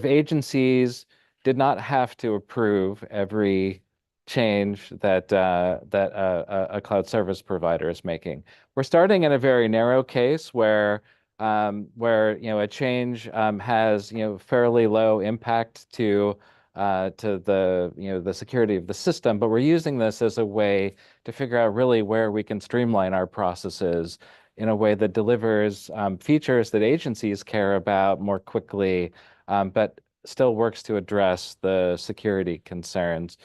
agencies did not have to approve every change that a cloud service provider is making. We're starting in a very narrow case where a change has fairly low impact to the security of the system, but we're using this as a way to figure out really where we can streamline our processes in a way that delivers features that agencies care about more quickly, but still works to address the security concerns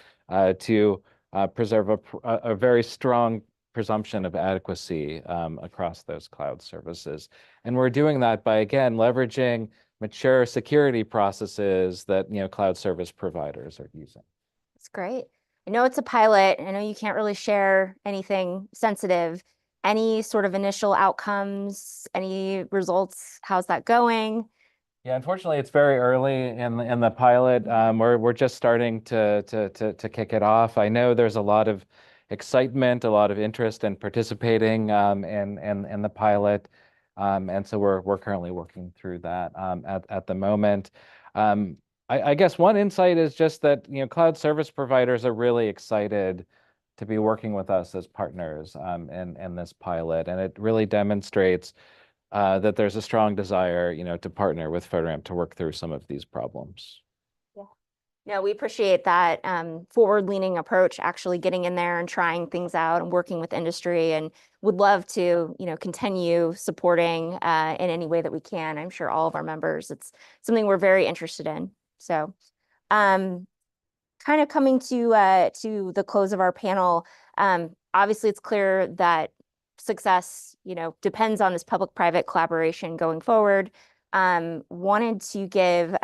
to preserve a very strong presumption of adequacy across those cloud services. And we're doing that by, again, leveraging mature security processes that cloud service providers are using. That's great. I know it's a pilot. I know you can't really share anything sensitive. Any sort of initial outcomes, any results? How's that going? Yeah, unfortunately, it's very early in the pilot. We're just starting to kick it off. I know there's a lot of excitement, a lot of interest in participating in the pilot, and so we're currently working through that at the moment. I guess one insight is just that cloud service providers are really excited to be working with us as partners in this pilot, and it really demonstrates that there's a strong desire, to partner with FedRAMP to work through some of these problems. No, we appreciate that forward-leaning approach, actually getting in there and trying things out and working with industry, and would love to, continue supporting in any way that we can. I'm sure all of our members, it's something we're very interested in. So, kind of coming to the close of our panel, obviously it's clear that success, depends on this public-private collaboration going forward. Wanted to give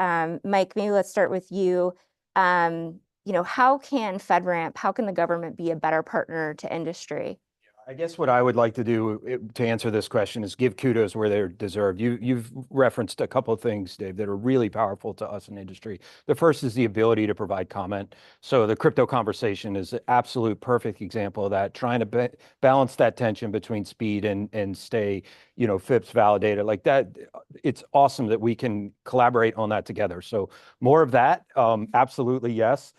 Mike, maybe let's start with you. How can FedRAMP, how can the government be a better partner to industry? I guess what I would like to do to answer this question is give kudos where they're deserved. You've referenced a couple of things, Dave, that are really powerful to us in industry. The first is the ability to provide comment. So the crypto conversation is an absolute perfect example of that, trying to balance that tension between speed and stay, FIPS validated like that. It's awesome that we can collaborate on that together. So more of that, absolutely yes.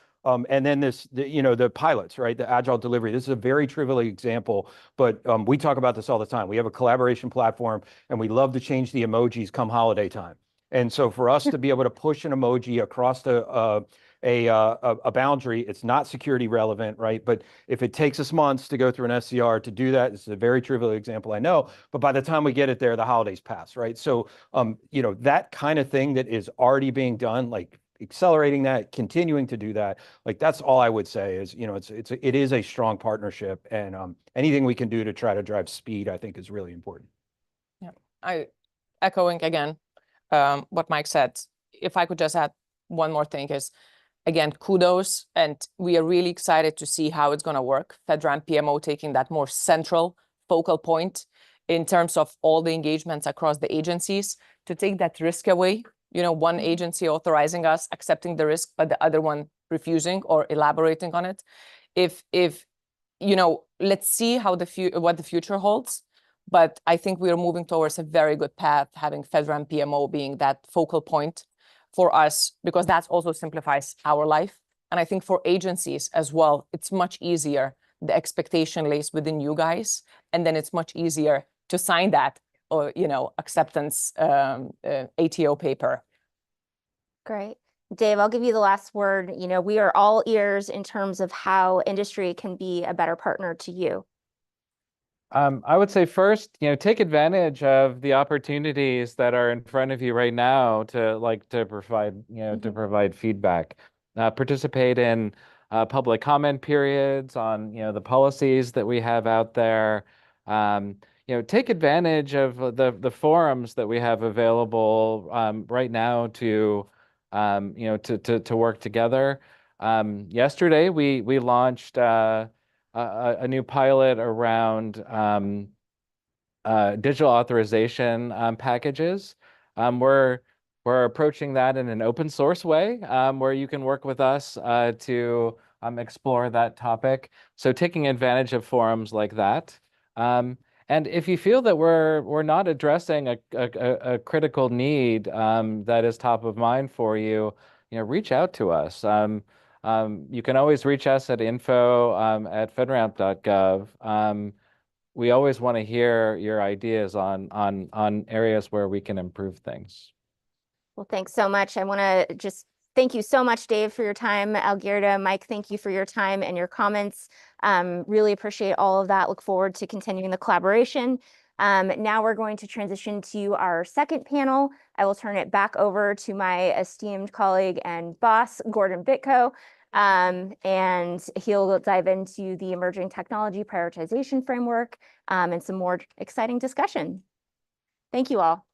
And then the pilots, right? The agile delivery. This is a very trivial example, but we talk about this all the time. We have a collaboration platform, and we love to change the emojis come holiday time. And so for us to be able to push an emoji across a boundary, it's not security relevant, right? But if it takes us months to go through an SCR to do that, this is a very trivial example, I know, but by the time we get it there, the holidays pass, right? So, that kind of thing that is already being done, like accelerating that, continuing to do that, like that's all I would say is, it is a strong partnership, and anything we can do to try to drive speed, I think is really important. Yeah, I echoing again what Mike said. If I could just add one more thing is, again, kudos, and we are really excited to see how it's going to work. FedRAMP PMO taking that more central focal point in terms of all the engagements across the agencies to take that risk away. One agency authorizing us, accepting the risk, but the other one refusing or elaborating on it. Let's see how what the future holds. But I think we are moving towards a very good path, having FedRAMP PMO being that focal point for us, because that also simplifies our life. And I think for agencies as well, it's much easier. The expectation lays within you guys, and then it's much easier to sign that or, acceptance ATO paper. Great. Dave, I'll give you the last word. We are all ears in terms of how industry can be a better partner to you. I would say first, take advantage of the opportunities that are in front of you right now to provide, to provide feedback. Participate in public comment periods on, the policies that we have out there. Take advantage of the forums that we have available right now to work together. Yesterday, we launched a new pilot around digital authorization packages. We're approaching that in an open source way, where you can work with us to explore that topic. So taking advantage of forums like that. And if you feel that we're not addressing a critical need that is top of mind for you, reach out to us. You can always reach us at info@fedramp.gov. We always want to hear your ideas on areas where we can improve things. Well, thanks so much. I want to just thank you so much, Dave, for your time. Algirda, Mike, thank you for your time and your comments. Really appreciate all of that. Look forward to continuing the collaboration. Now we're going to transition to our second panel. I will turn it back over to my esteemed colleague and boss, Gordon Bitko, and he'll dive into the emerging technology prioritization framework and some more exciting discussion. Thank you all.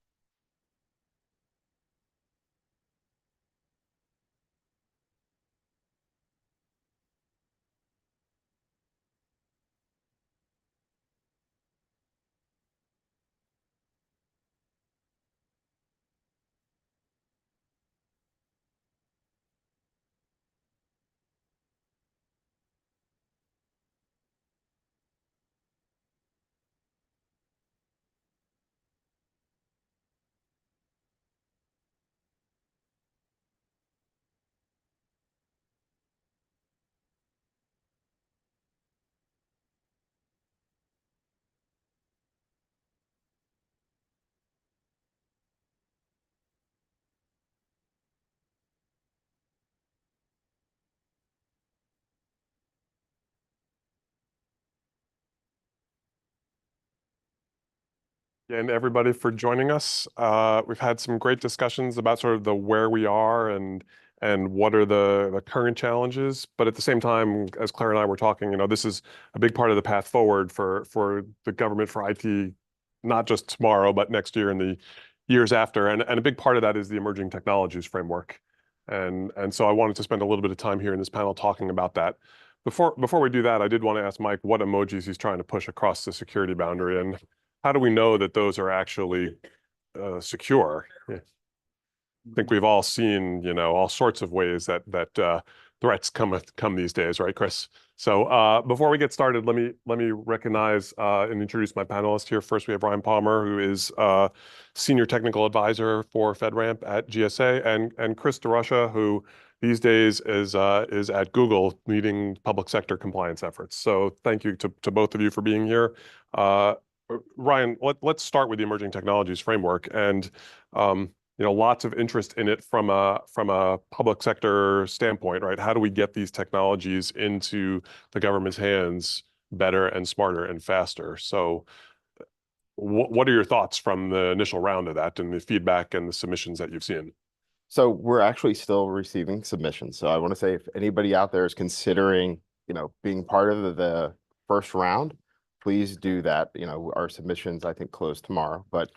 and everybody for joining us. We've had some great discussions about sort of the where we are and what are the current challenges. But at the same time, as Claire and I were talking, this is a big part of the path forward for the government, for IT, not just tomorrow, but next year and the years after. And a big part of that is the emerging technologies framework. And so I wanted to spend a little bit of time here in this panel talking about that. Before we do that, I did want to ask Mike what emojis he's trying to push across the security boundary, and how do we know that those are actually secure? Yeah. I think we've all seen, all sorts of ways that threats come these days, right, Chris? So before we get started, let me recognize and introduce my panelists here. First, we have Ryan Palmer, who is Senior Technical Advisor for FedRAMP at GSA, and Chris DeRusha, who these days is at Google leading public sector compliance efforts. So thank you to both of you for being here. Ryan, let's start with the emerging technologies framework, and lots of interest in it from a public sector standpoint, right? How do we get these technologies into the government's hands better and smarter and faster? So what are your thoughts from the initial round of that and the feedback and the submissions that you've seen? So we're actually still receiving submissions. So I want to say if anybody out there is considering, being part of the first round, please do that. Our submissions, I think, close tomorrow, but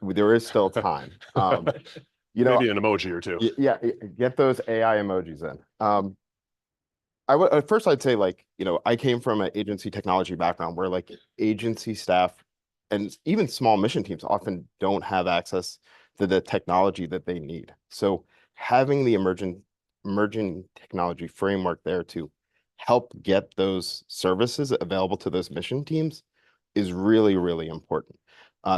there is still time. Maybe an emoji or two. Yeah, get those AI emojis in. First I'd say, I came from an agency technology background where agency staff and even small mission teams often don't have access to the technology that they need. So having the emerging technology framework there to help get those services available to those mission teams is really, really important.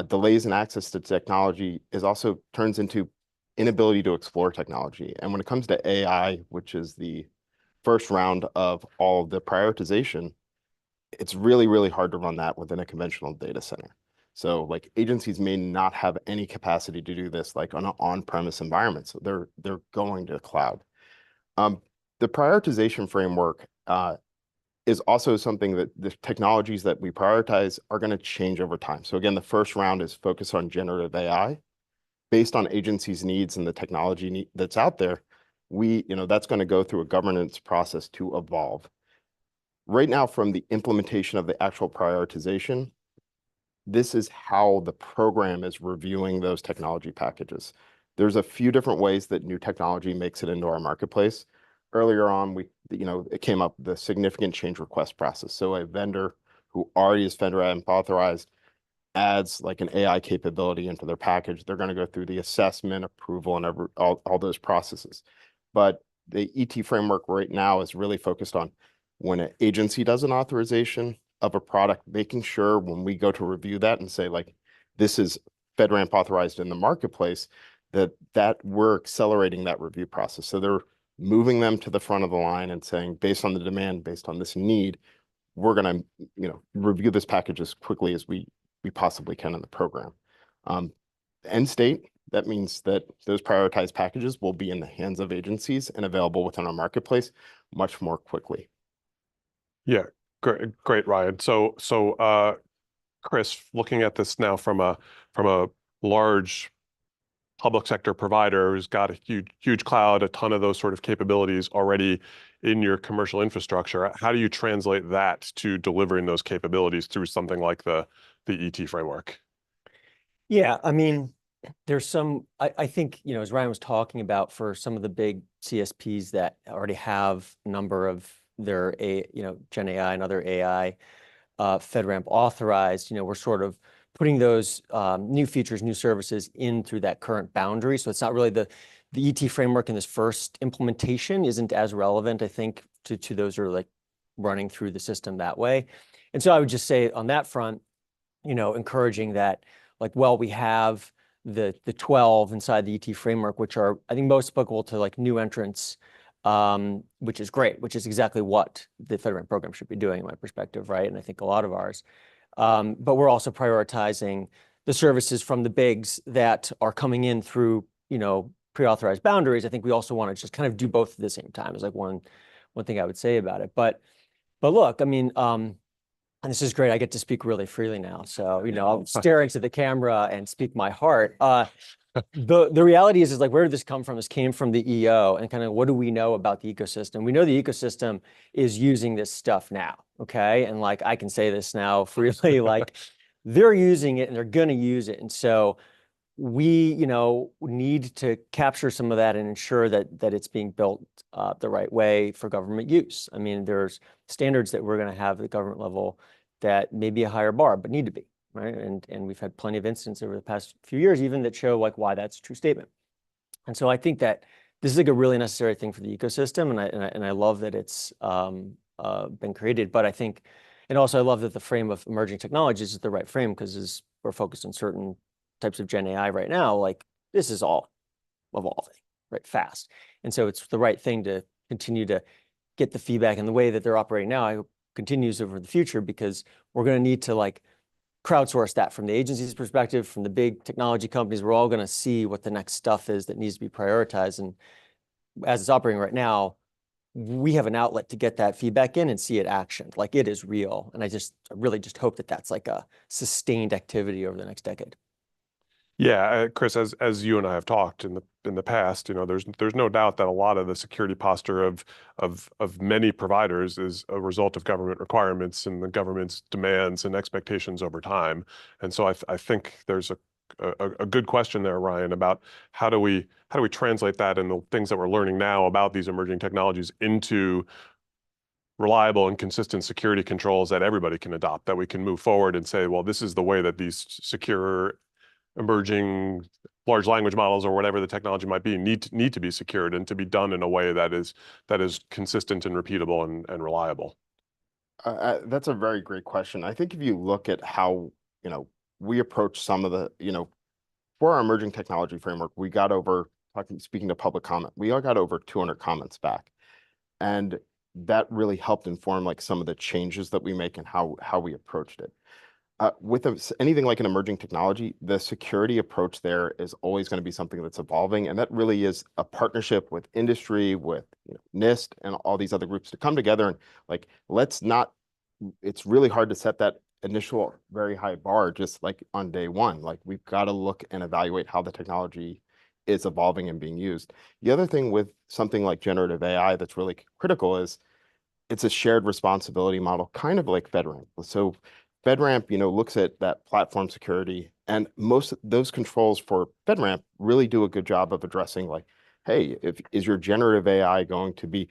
Delays in access to technology also turns into inability to explore technology. And when it comes to AI, which is the first round of all the prioritization, it's really, really hard to run that within a conventional data center. So agencies may not have any capacity to do this on an on-premise environment. So they're going to the cloud. The prioritization framework is also something that the technologies that we prioritize are going to change over time. So again, the first round is focused on generative AI. Based on agencies' needs and the technology that's out there, that's going to go through a governance process to evolve. Right now, from the implementation of the actual prioritization, this is how the program is reviewing those technology packages. There's a few different ways that new technology makes it into our marketplace. Earlier on, it came up the significant change request process. So a vendor who already is FedRAMP authorized adds an AI capability into their package. They're going to go through the assessment, approval, and all those processes. But the ET framework right now is really focused on when an agency does an authorization of a product, making sure when we go to review that and say this is FedRAMP authorized in the marketplace, that we're accelerating that review process. So they're moving them to the front of the line and saying, based on the demand, based on this need, we're going to review this package as quickly as we possibly can in the program. End state, that means that those prioritized packages will be in the hands of agencies and available within our marketplace much more quickly. Yeah, great, Ryan. So Chris, looking at this now from a large public sector provider who's got a huge cloud, a ton of those sort of capabilities already in your commercial infrastructure, how do you translate that to delivering those capabilities through something like the ET framework? Yeah, I mean, there's I think, as Ryan was talking about, for some of the big CSPs that already have a number of their, Gen AI and other AI FedRAMP authorized, we're sort of putting those new features, new services in through that current boundary. So it's not really the ET framework in this first implementation isn't as relevant, I think, to those who are running through the system that way. And so I would just say on that front, encouraging that, we have the 12 inside the ET framework, which are, I think, most applicable to new entrants, which is great, which is exactly what the FedRAMP program should be doing, in my perspective, right? And I think a lot of ours. But we're also prioritizing the services from the bigs that are coming in through, pre-authorized boundaries. I think we also want to just kind of do both at the same time, is one thing I would say about it. But look, I mean, and this is great. I get to speak really freely now. So, I'll stare into the camera and speak my heart. The reality is like, where did this come from? This came from the EO, and kind of what do we know about the ecosystem? We know the ecosystem is using this stuff now, okay? And like, I can say this now freely, like they're using it and they're gonna use it. And so we, need to capture some of that and ensure that it's being built the right way for government use. I mean, there's standards that we're gonna have at the government level that may be a higher bar, but need to be. Right. And we've had plenty of instances over the past few years, even that show like why that's a true statement. And so I think that this is like a really necessary thing for the ecosystem. And I love that it's been created. But I think, and also I love that the frame of emerging technologies is the right frame, because as we're focused on certain types of Gen AI right now, like this is all evolving right fast. And so it's the right thing to continue to get the feedback, and the way that they're operating now, I hope continues over the future, because we're going to need to like crowdsource that from the agency's perspective, from the big technology companies. We're all going to see what the next stuff is that needs to be prioritized. And as it's operating right now, we have an outlet to get that feedback in and see it actioned. Like it is real. And I really just hope that that's like a sustained activity over the next decade. Yeah, Chris, as you and I have talked in the past, there's no doubt that a lot of the security posture of many providers is a result of government requirements and the government's demands and expectations over time. And so I think there's a good question there, Ryan, about how do we translate that and the things that we're learning now about these emerging technologies into reliable and consistent security controls that everybody can adopt, that we can move forward and say, well, this is the way that these secure emerging large language models, or whatever the technology might be, need to be secured and to be done in a way that is consistent and repeatable and reliable. That's a very great question. I think if you look at how, we approach some of the, for our emerging technology framework, we got speaking to public comment, we all got over 200 comments back. And that really helped inform like some of the changes that we make and how we approached it. With anything like an emerging technology, the security approach there is always going to be something that's evolving. And that really is a partnership with industry, with NIST and all these other groups to come together and like, it's really hard to set that initial very high bar just like on day one. Like we've got to look and evaluate how the technology is evolving and being used. The other thing with something like generative AI that's really critical is it's a shared responsibility model, kind of like FedRAMP. So FedRAMP, looks at that platform security, and most of those controls for FedRAMP really do a good job of addressing like, hey, is your generative AI going to be,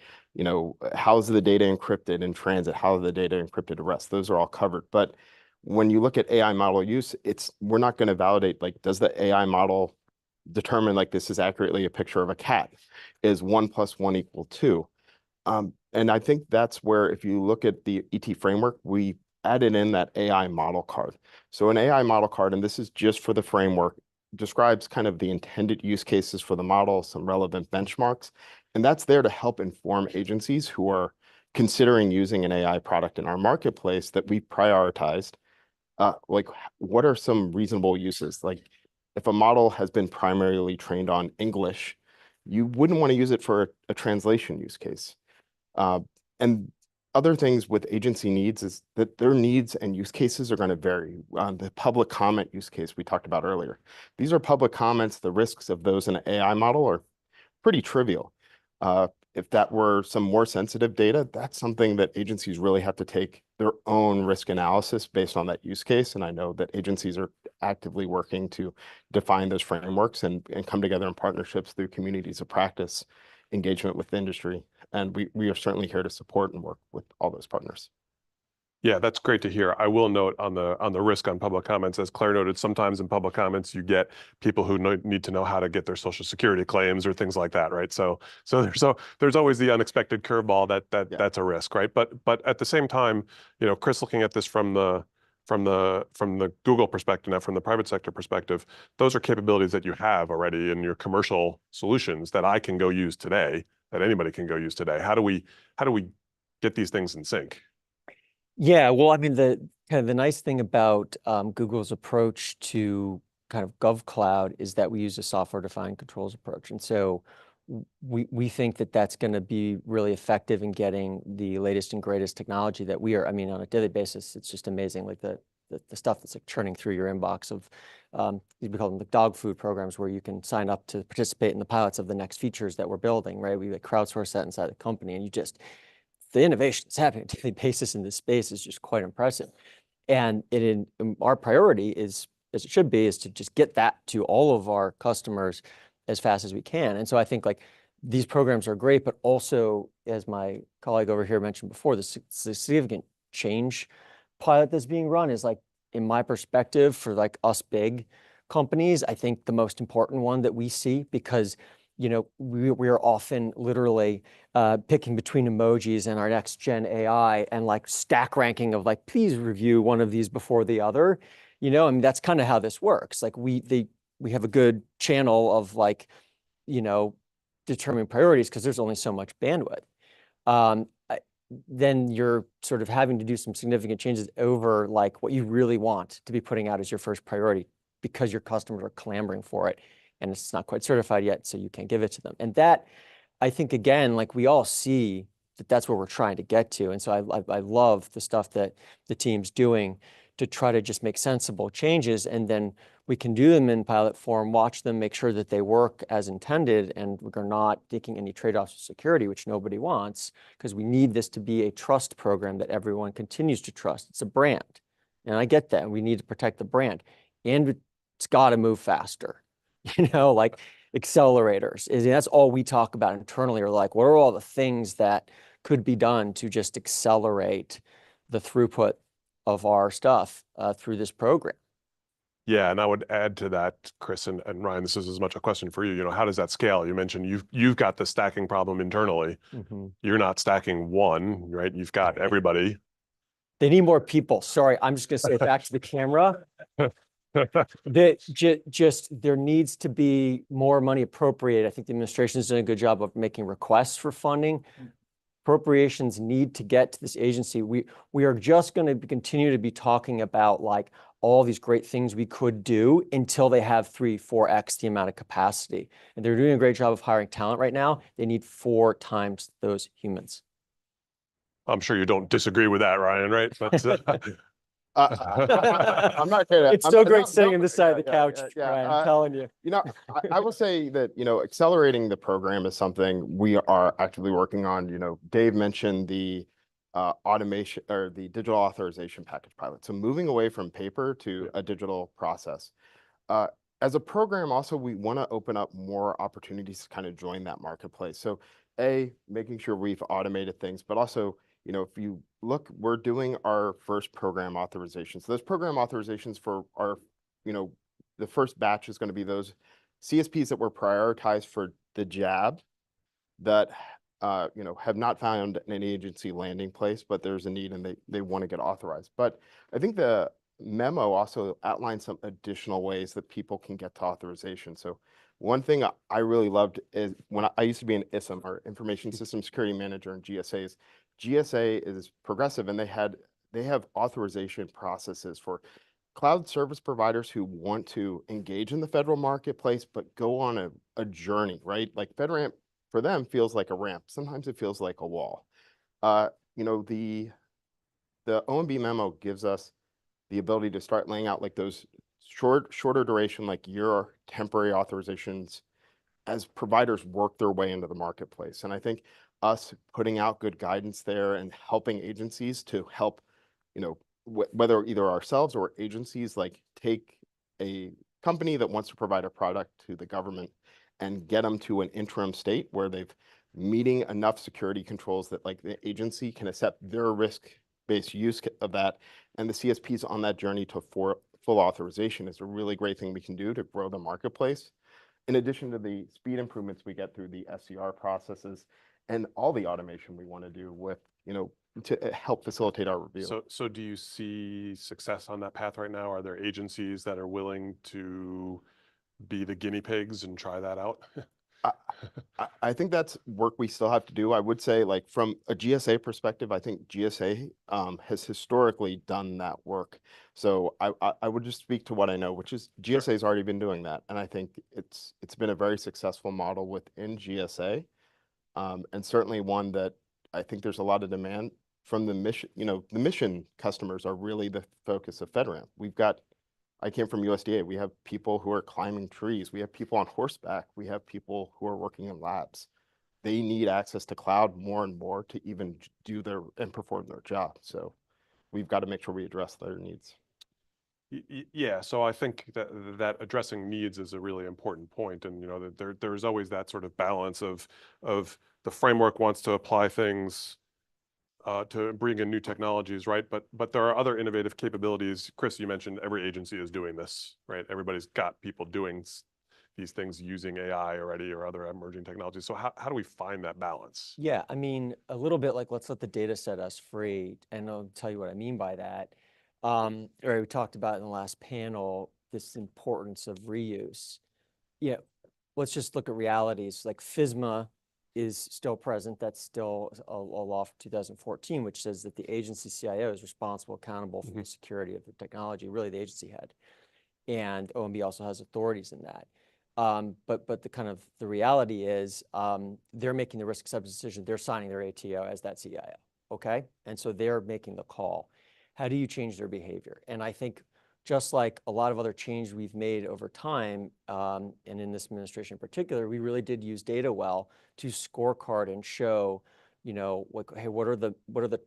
how's the data encrypted in transit? How are the data encrypted at rest? Those are all covered. But when you look at AI model use, we're not going to validate, like, does the AI model determine like this is accurately a picture of a cat? Is 1 + 1 = 2? And I think that's where, if you look at the ET framework, we added in that AI model card. So an AI model card, and this is just for the framework, describes kind of the intended use cases for the model, some relevant benchmarks, and that's there to help inform agencies who are considering using an AI product in our marketplace that we prioritized. Like, what are some reasonable uses? Like, if a model has been primarily trained on English, you wouldn't want to use it for a translation use case. And other things with agency needs is that their needs and use cases are going to vary. The public comment use case we talked about earlier. These are public comments. The risks of those in an AI model are pretty trivial. If that were some more sensitive data, that's something that agencies really have to take their own risk analysis based on that use case. And I know that agencies are actively working to define those frameworks and come together in partnerships through communities of practice, engagement with industry. And we are certainly here to support and work with all those partners. Yeah, that's great to hear. I will note on the risk on public comments, as Claire noted, sometimes in public comments you get people who need to know how to get their Social Security claims or things like that, right? So there's always the unexpected curveball that's a risk, right? But at the same time, Chris, looking at this from the Google perspective, not from the private sector perspective, those are capabilities that you have already in your commercial solutions that I can go use today, that anybody can go use today. How do we get these things in sync? Yeah, well, I mean, the nice thing about Google's approach to kind of GovCloud is that we use a software-defined controls approach. And so we think that that's going to be really effective in getting the latest and greatest technology that we are. I mean, on a daily basis, it's just amazing. Like the stuff that's like churning through your inbox of, we call them the dog food programs, where you can sign up to participate in the pilots of the next features that we're building, right? We like crowdsource that inside the company, and the innovation that's happening on a daily basis in this space is just quite impressive. And our priority is, as it should be, is to just get that to all of our customers as fast as we can. And so I think like these programs are great, but also, as my colleague over here mentioned before, the significant change pilot that's being run is, like, in my perspective, for like us big companies, I think the most important one that we see, because we are often literally picking between emojis and our next gen AI and like stack ranking of like, please review one of these before the other. I mean, that's kind of how this works. Like we have a good channel of like, determining priorities because there's only so much bandwidth. Then you're sort of having to do some significant changes over like what you really want to be putting out as your first priority because your customers are clamoring for it and it's not quite certified yet, so you can't give it to them. And that, I think, again, like we all see that that's where we're trying to get to. And so I love the stuff that the team's doing to try to just make sensible changes, and then we can do them in pilot form, watch them, make sure that they work as intended, and we're not taking any trade-offs with security, which nobody wants, because we need this to be a trust program that everyone continues to trust. It's a brand, and I get that. We need to protect the brand, and it's got to move faster. Like accelerators. That's all we talk about internally, are like, what are all the things that could be done to just accelerate the throughput of our stuff through this program? Yeah, and I would add to that, Chris and Ryan, this is as much a question for you. How does that scale? You mentioned you've got the stacking problem internally. Mm-hmm. You're not stacking one, right? You've got everybody. They need more people. Sorry, I'm just going to say it back to the camera. There needs to be more money appropriated. I think the administration has done a good job of making requests for funding. Appropriations need to get to this agency. We are just going to continue to be talking about like all these great things we could do until they have 3-4x the amount of capacity. And they're doing a great job of hiring talent right now. They need 4 times those humans. I'm sure you don't disagree with that, Ryan, right? But I'm not kidding. It's still great sitting on this side of the couch, Ryan, I'm telling you. I will say that, accelerating the program is something we are actively working on. Dave mentioned the automation or the digital authorization package pilot. So moving away from paper to a digital process. As a program, also, we want to open up more opportunities to kind of join that marketplace. So making sure we've automated things, but also, if you look, we're doing our first program authorizations. So those program authorizations for our, the first batch is going to be those CSPs that were prioritized for the jab that, have not found an agency landing place, but there's a need and they want to get authorized. But I think the memo also outlines some additional ways that people can get to authorization. So one thing I really loved is when I used to be an ISM, or Information System Security Manager in GSAs. GSA is progressive, and they have authorization processes for cloud service providers who want to engage in the federal marketplace, but go on a journey, right? Like FedRAMP for them feels like a ramp. Sometimes it feels like a wall. The OMB memo gives us the ability to start laying out like those shorter duration, like your temporary authorizations as providers work their way into the marketplace. And I think us putting out good guidance there and helping agencies to help, whether either ourselves or agencies, like take a company that wants to provide a product to the government and get them to an interim state where they've meeting enough security controls that like the agency can accept their risk-based use of that. And the CSPs on that journey to full authorization is a really great thing we can do to grow the marketplace. In addition to the speed improvements we get through the SCR processes and all the automation we want to do with, to help facilitate our review. So do you see success on that path right now? Are there agencies that are willing to be the guinea pigs and try that out? I think that's work we still have to do. I would say, like, from a GSA perspective, I think GSA has historically done that work. So I would just speak to what I know, which is GSA has already been doing that, and I think it's been a very successful model within GSA, and certainly one that I think there's a lot of demand from the mission. You know, the mission customers are really the focus of FedRAMP. I came from USDA. We have people who are climbing trees. We have people on horseback. We have people who are working in labs. They need access to cloud more and more to even do and perform their job. So we've got to make sure we address their needs. Yeah, so I think that addressing needs is a really important point, and you know that there's always that sort of balance of the framework wants to apply things to bring in new technologies, right? But there are other innovative capabilities. Chris, you mentioned every agency is doing this, right? Everybody's got people doing these things using AI already or other emerging technologies. So how do we find that balance? Yeah, I mean, a little bit like let's let the data set us free, and I'll tell you what I mean by that. Or we talked about in the last panel, this importance of reuse. Yeah, let's just look at realities. Like FSMA is still present. That's still a law from 2014, which says that the agency CIO is responsible, accountable for the security of the technology, really the agency head. And OMB also has authorities in that. But the reality is they're making the risk acceptance decision. They're signing their ATO as that CIO, okay? And so they're making the call. How do you change their behavior? And I think just like a lot of other change we've made over time, and in this administration in particular, we really did use data well to scorecard and show, you know, hey, what are the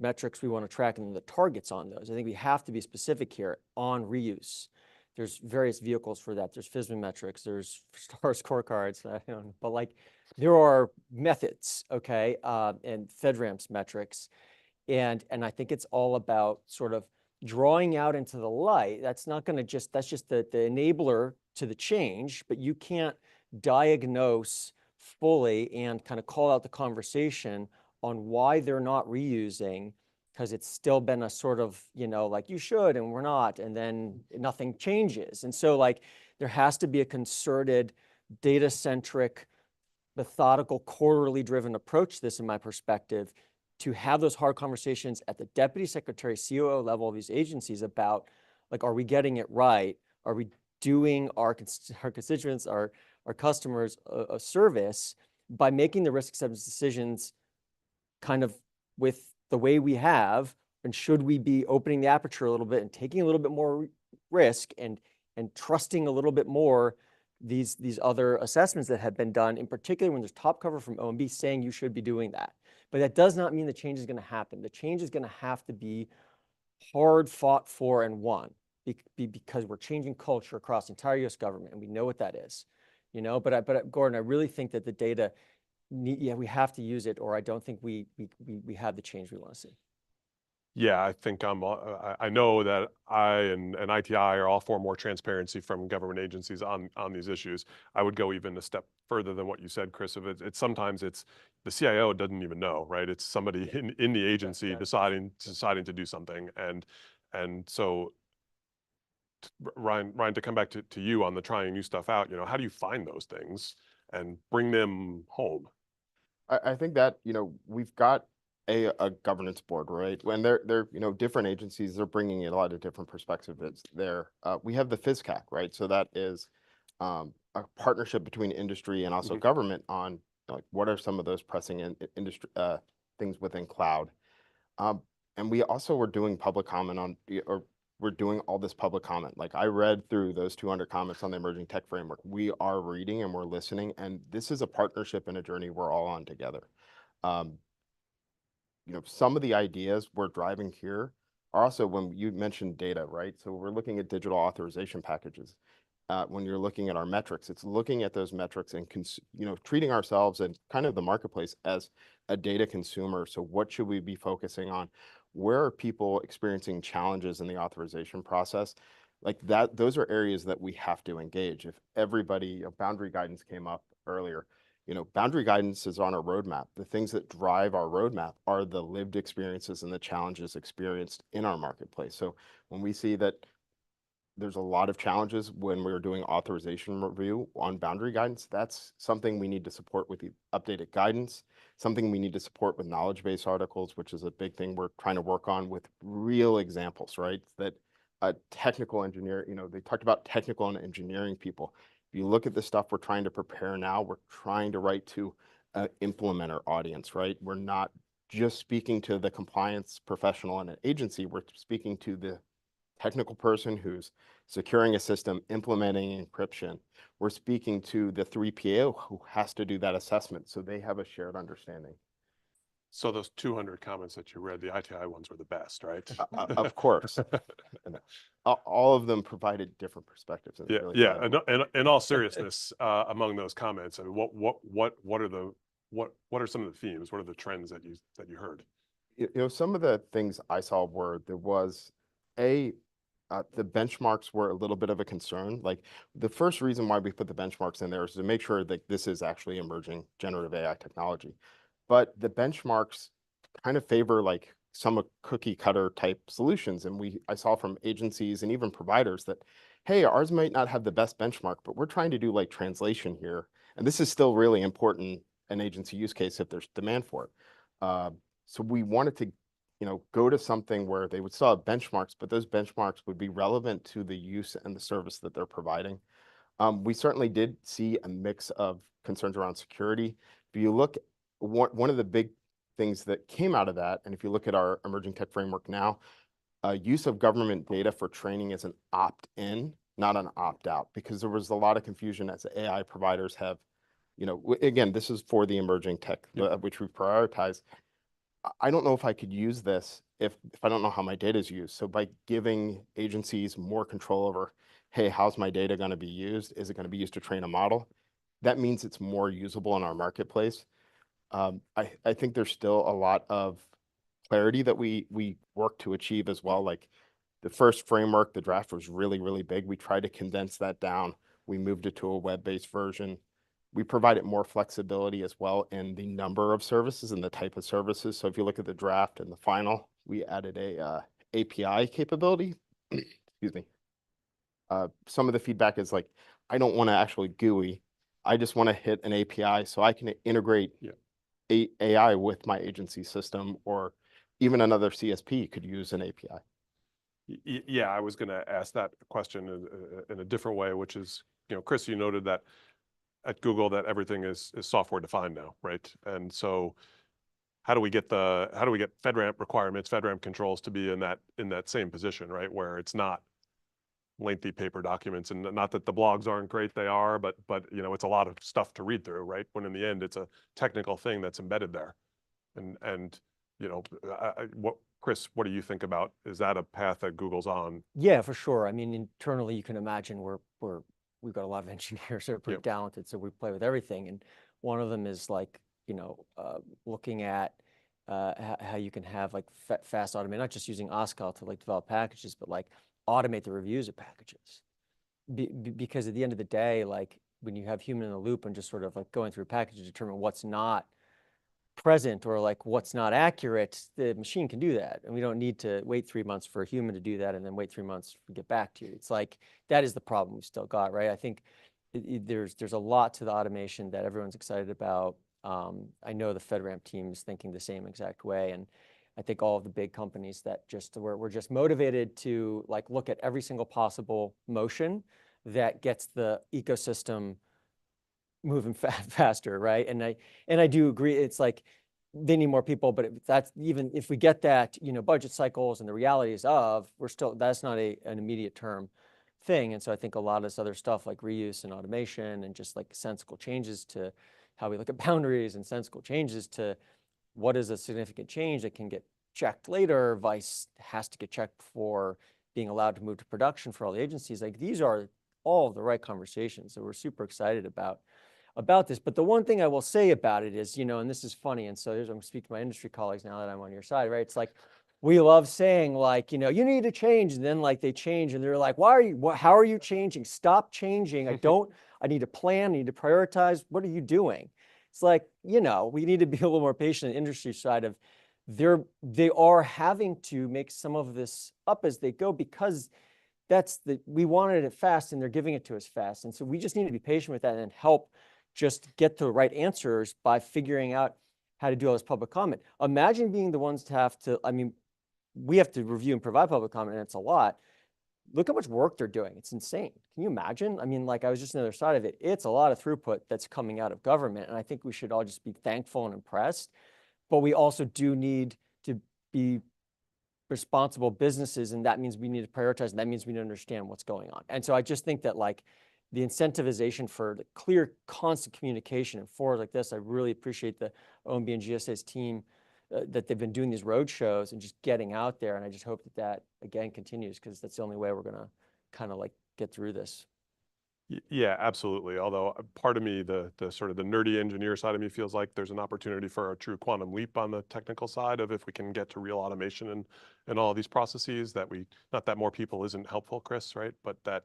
metrics we want to track and the targets on those. I think we have to be specific here on reuse. There's various vehicles for that. There's FSMA metrics, there's STAR scorecards, but like there are methods, okay, and FedRAMP's metrics. And I think it's all about sort of drawing out into the light. That's not going to that's just the enabler to the change, but you can't diagnose fully and kind of call out the conversation on why they're not reusing, because it's still been a sort of, you know, like you should and we're not, and then nothing changes. And so like there has to be a concerted, data-centric, methodical, quarterly driven approach to this, in my perspective, to have those hard conversations at the deputy secretary, COO level of these agencies about, like, are we getting it right? Are we doing our constituents, our customers a service by making the risk acceptance decisions kind of with the way we have? And should we be opening the aperture a little bit and taking a little bit more risk and trusting a little bit more these other assessments that have been done, in particular when there's top cover from OMB saying you should be doing that? But that does not mean the change is going to happen. The change is going to have to be hard fought for and won, because we're changing culture across the entire U.S. government, and we know what that is, you know. But Gordon, I really think that the data, we have to use it, or I don't think we have the change we want to see. Yeah, I think I know that I and ITI are all for more transparency from government agencies on these issues. I would go even a step further than what you said, Chris. If it's sometimes it's the CIO doesn't even know, right? It's somebody in the agency deciding to do something, and so Ryan, to come back to you on the trying new stuff out. You know, how do you find those things and bring them home? I think that, you know, we've got a governance board, right? When they're you know, different agencies, they're bringing in a lot of different perspectives there. We have the FISCAC, right? So that is a partnership between industry and also government on, like, what are some of those pressing industry things within cloud. And we also were doing public comment on, or we're doing all this public comment. Like, I read through those 200 comments on the emerging tech framework. We are reading and we're listening, and this is a partnership and a journey we're all on together. You know, some of the ideas we're driving here are also, when you mentioned data, right? So we're looking at digital authorization packages. When you're looking at our metrics, it's looking at those metrics and you know, treating ourselves and kind of the marketplace as a data consumer. So what should we be focusing on? Where are people experiencing challenges in the authorization process? Like that, those are areas that we have to engage. If everybody, boundary guidance came up earlier, you know, boundary guidance is on our roadmap. The things that drive our roadmap are the lived experiences and the challenges experienced in our marketplace. So when we see that there's a lot of challenges when we're doing authorization review on boundary guidance. That's something we need to support with the updated guidance, something we need to support with knowledge base articles, which is a big thing we're trying to work on with real examples, right? That a technical engineer, they talked about technical and engineering people. If you look at the stuff we're trying to prepare now, we're trying to write to an implementer audience, right? We're not just speaking to the compliance professional in an agency, we're speaking to the technical person who's securing a system, implementing encryption. We're speaking to the 3PO who has to do that assessment, so they have a shared understanding. So those 200 comments that you read, the ITI ones were the best, right? Of course. And all of them provided different perspectives. And Yeah, really yeah. valuable. And in all seriousness, among those comments, I mean, what are some of the themes? What are the trends that you heard? Some of the things I saw were there was the benchmarks were a little bit of a concern. Like the first reason why we put the benchmarks in there is to make sure that this is actually emerging generative AI technology. But the benchmarks kind of favor like some cookie cutter type solutions. And I saw from agencies and even providers that, hey, ours might not have the best benchmark, but we're trying to do like translation here. And this is still really important an agency use case if there's demand for it. So we wanted to, go to something where they would still have benchmarks, but those benchmarks would be relevant to the use and the service that they're providing. We certainly did see a mix of concerns around security. If you look, one of the big things that came out of that, and if you look at our emerging tech framework now, use of government data for training is an opt-in, not an opt-out, because there was a lot of confusion as AI providers have, again, this is for the emerging tech, which we prioritize. I don't know if I could use this if I don't know how my data is used. So by giving agencies more control over, hey, how's my data going to be used? Is it going to be used to train a model? That means it's more usable in our marketplace. I think there's still a lot of clarity that we work to achieve as well. Like the first framework, the draft was really, really big. We tried to condense that down. We moved it to a web-based version. We provided more flexibility as well in the number of services and the type of services. So if you look at the draft and the final, we added a API capability. Excuse me. Some of the feedback is like, I don't want to actually GUI. I just want to hit an API so I can integrate AI with my agency system, or even another CSP could use an API. Yeah, I was going to ask that question in a different way, which is, Chris, you noted that at Google that everything is software defined now, right? And so how do we get FedRAMP requirements, FedRAMP controls to be in that same position, right? Where it's not lengthy paper documents, and not that the blogs aren't great, they are, but it's a lot of stuff to read through, right? When in the end, it's a technical thing that's embedded there. And Chris, what do you think about, is that a path that Google's on? Yeah, for sure. I mean, internally, you can imagine we've got a lot of engineers that are pretty talented, so we play with everything. And one of them is like, looking at how you can have like fast automate, not just using OSCAL to like develop packages, but like automate the reviews of packages. Because at the end of the day, like when you have human in the loop and just sort of like going through a package to determine what's not present or like what's not accurate, the machine can do that. And we don't need to wait 3 months for a human to do that and then wait 3 months to get back to you. It's like, that is the problem we've still got, right? I think there's a lot to the automation that everyone's excited about. I know the FedRAMP team is thinking the same exact way. And I think all of the big companies that we're just motivated to like look at every single possible motion that gets the ecosystem moving faster, right? And I do agree. It's like they need more people, but that's even if we get that, budget cycles and the realities of, that's not an immediate term thing. And so I think a lot of this other stuff like reuse and automation and just like sensible changes to how we look at boundaries and sensible changes to what is a significant change that can get checked later, vice has to get checked before being allowed to move to production for all the agencies. Like these are all of the right conversations. So we're super excited about this. But the one thing I will say about it is, and this is funny, and so I'm going to speak to my industry colleagues now that I'm on your side, right? It's like, we love saying like, you need to change, and then like they change and they're like, how are you changing? Stop changing. I need to plan, I need to prioritize. What are you doing? It's like, we need to be a little more patient on the industry side of they are having to make some of this up as they go, because we wanted it fast and they're giving it to us fast. And so we just need to be patient with that and help just get the right answers by figuring out how to do all this public comment. Imagine being the ones to have to, I mean, we have to review and provide public comment, and it's a lot. Look how much work they're doing. It's insane. Can you imagine? I mean, like, I was just on the other side of it. It's a lot of throughput that's coming out of government. And I think we should all just be thankful and impressed. But we also do need to be responsible businesses. And that means we need to prioritize. And that means we need to understand what's going on. And so I just think that, like, the incentivization for the clear, constant communication and forward like this, I really appreciate the OMB and GSA's team that they've been doing these road shows and just getting out there. And I just hope that that again continues, because that's the only way we're going to kind of like get through this. Yeah, absolutely. Although part of me, the sort of the nerdy engineer side of me feels like there's an opportunity for a true quantum leap on the technical side of if we can get to real automation and all of these processes, that not that more people isn't helpful, Chris, right? But that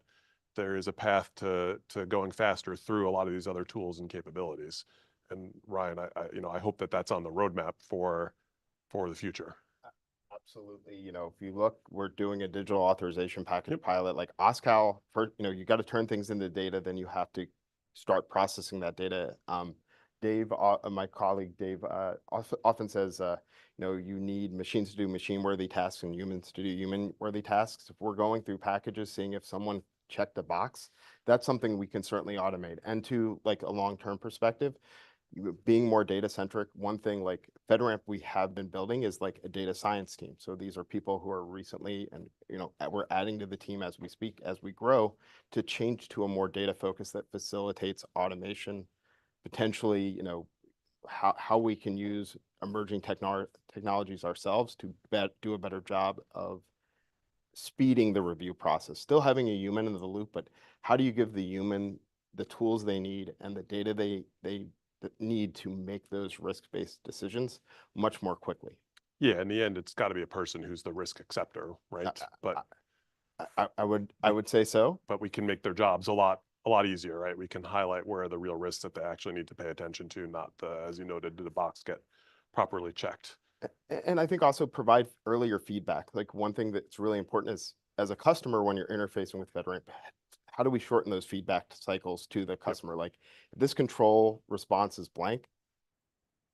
there is a path to going faster through a lot of these other tools and capabilities. And Ryan, I hope that that's on the roadmap for the future. Absolutely. If you look, we're doing a digital authorization package pilot like OSCAL. For you got to turn things into data, then you have to start processing that data. Dave, my colleague Dave, often says, you need machines to do machine-worthy tasks and humans to do human-worthy tasks. If we're going through packages, seeing if someone checked a box, that's something we can certainly automate. And to like a long-term perspective, being more data centric, one thing like FedRAMP we have been building is like a data science team. So these are people who are recently, and we're adding to the team as we speak, as we grow, to change to a more data focus that facilitates automation, potentially, how we can use emerging technologies ourselves to do a better job of speeding the review process. Still having a human in the loop, but how do you give the human the tools they need and the data they need to make those risk-based decisions much more quickly? Yeah, in the end, it's got to be a person who's the risk acceptor, right? But I would say so. But we can make their jobs a lot easier, right? We can highlight where are the real risks that they actually need to pay attention to, not as you noted, did the box get properly checked? And I think also provide earlier feedback. Like one thing that's really important is, as a customer, when you're interfacing with FedRAMP, how do we shorten those feedback cycles to the customer? Like, if this control response is blank,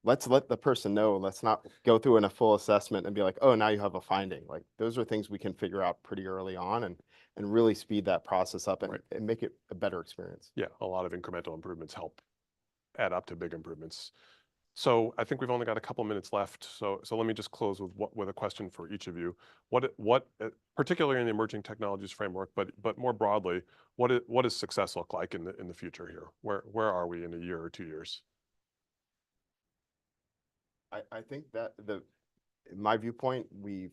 let's let the person know. Let's not go through a full assessment and be like, oh, now you have a finding. Like, those are things we can figure out pretty early on and really speed that process up and make it a better experience. Yeah, a lot of incremental improvements help add up to big improvements. So I think we've only got a couple minutes left. So let me just close with a question for each of you. What particularly in the emerging technologies framework, but more broadly, what does success look like in the future here? Where are we in a year or 2 years? I think that in my viewpoint,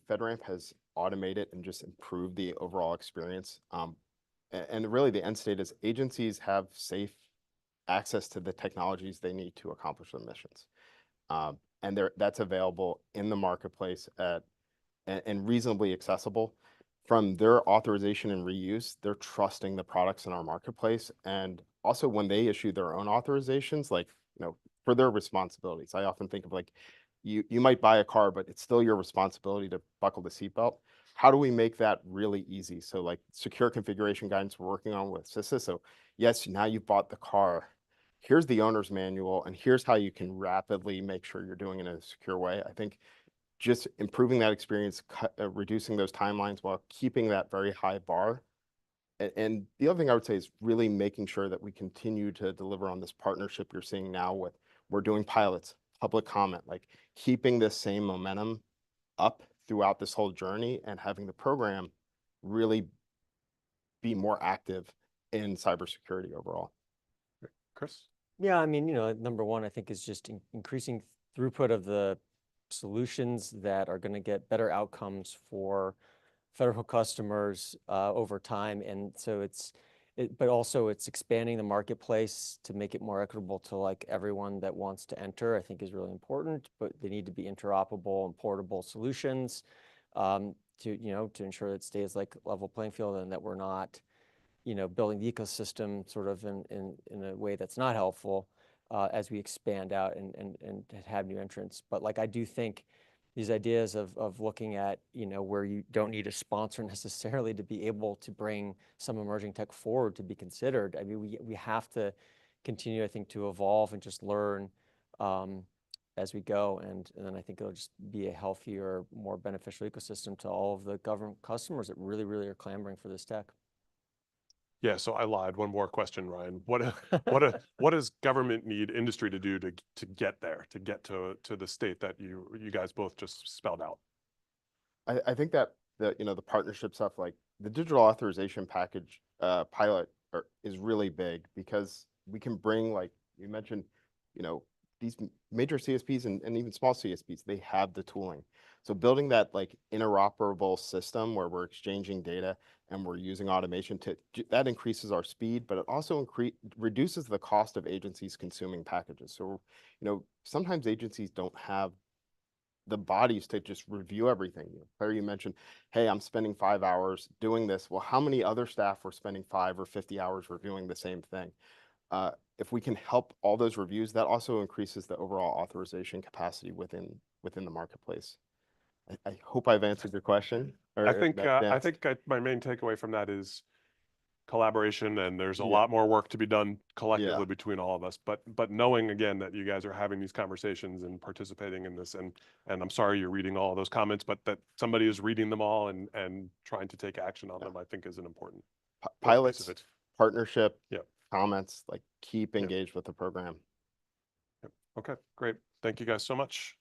FedRAMP has automated and just improved the overall experience. And really the end state is agencies have safe access to the technologies they need to accomplish their missions. And that's available in the marketplace and reasonably accessible. From their authorization and reuse, they're trusting the products in our marketplace. And also when they issue their own authorizations, like, for their responsibilities, I often think of like, you might buy a car, but it's still your responsibility to buckle the seatbelt. How do we make that really easy? So like secure configuration guidance we're working on with CISA. So yes, now you've bought the car. Here's the owner's manual, and here's how you can rapidly make sure you're doing it in a secure way. I think just improving that experience, reducing those timelines while keeping that very high bar. And the other thing I would say is really making sure that we continue to deliver on this partnership you're seeing now with, we're doing pilots, public comment, like keeping this same momentum up throughout this whole journey and having the program really be more active in cybersecurity overall. Chris? Yeah, I mean, number one, I think is just increasing throughput of the solutions that are going to get better outcomes for federal customers over time. And so but also it's expanding the marketplace to make it more equitable to like everyone that wants to enter, I think is really important, but they need to be interoperable and portable solutions to ensure that it stays like level playing field and that we're not, building the ecosystem sort of in a way that's not helpful as we expand out and have new entrants. But like, I do think, these ideas of looking at, where you don't need a sponsor necessarily to be able to bring some emerging tech forward to be considered. I mean, we have to continue, I think, to evolve and just learn as we go. And then I think it'll just be a healthier, more beneficial ecosystem to all of the government customers that really, really are clamoring for this tech. Yeah, so I lied. One more question, Ryan. What does government need industry to do to get there, to get to the state that you guys both just spelled out? I think that the partnership stuff, like the digital authorization package pilot is really big, because we can bring, like you mentioned, these major CSPs and even small CSPs, they have the tooling. So building that like interoperable system where we're exchanging data and we're using automation that increases our speed, but it also reduces the cost of agencies consuming packages. So, sometimes agencies don't have the bodies to just review everything. Claire, you mentioned, hey, I'm spending 5 hours doing this. Well, how many other staff were spending 5 or 50 hours reviewing the same thing? If we can help all those reviews, that also increases the overall authorization capacity within the marketplace. I hope I've answered your question. I think my main takeaway from that is collaboration, and there's a lot more work to be done collectively between all of us. But knowing again that you guys are having these conversations and participating in this, and I'm sorry you're reading all of those comments, but that somebody is reading them all and trying to take action on them, I think is an important pilots, piece of it. partnership, comments, like keep engaged with the program. Okay, great. Thank you guys so much.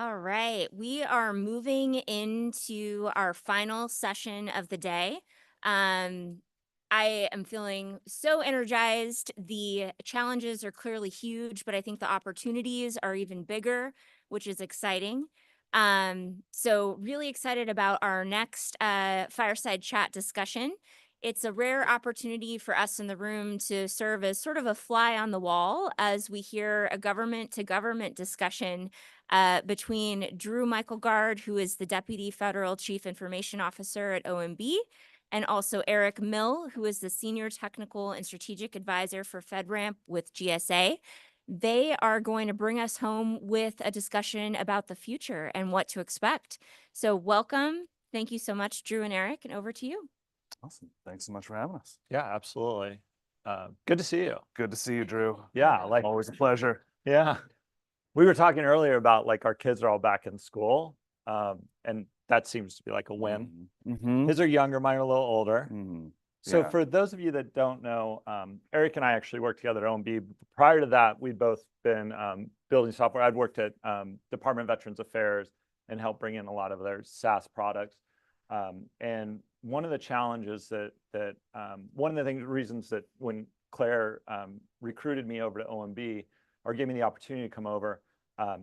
All right, we are moving into our final session of the day. I am feeling so energized. The challenges are clearly huge, but I think the opportunities are even bigger, which is exciting. So really excited about our next fireside chat discussion. It's a rare opportunity for us in the room to serve as sort of a fly on the wall as we hear a government to government discussion between Drew Michaelgard, who is the Deputy Federal Chief Information Officer at OMB, and also Eric Mill, who is the Senior Technical and Strategic Advisor for FedRAMP with GSA. They are going to bring us home with a discussion about the future and what to expect. So welcome. Thank you so much, Drew and Eric, and over to you. Awesome. Thanks so much for having us. Yeah, absolutely. Good to see you. Good to see you, Drew. Yeah, Always a pleasure. yeah. We were talking earlier about like our kids are all back in school, and that seems to be like a win. His are younger, mine are a little older. So for those of you that don't know, Eric and I actually worked together at OMB. Prior to that, we'd both been building software. I'd worked at Department of Veterans Affairs and helped bring in a lot of their SaaS products. And one of the challenges one of the reasons that when Claire recruited me over to OMB or gave me the opportunity to come over,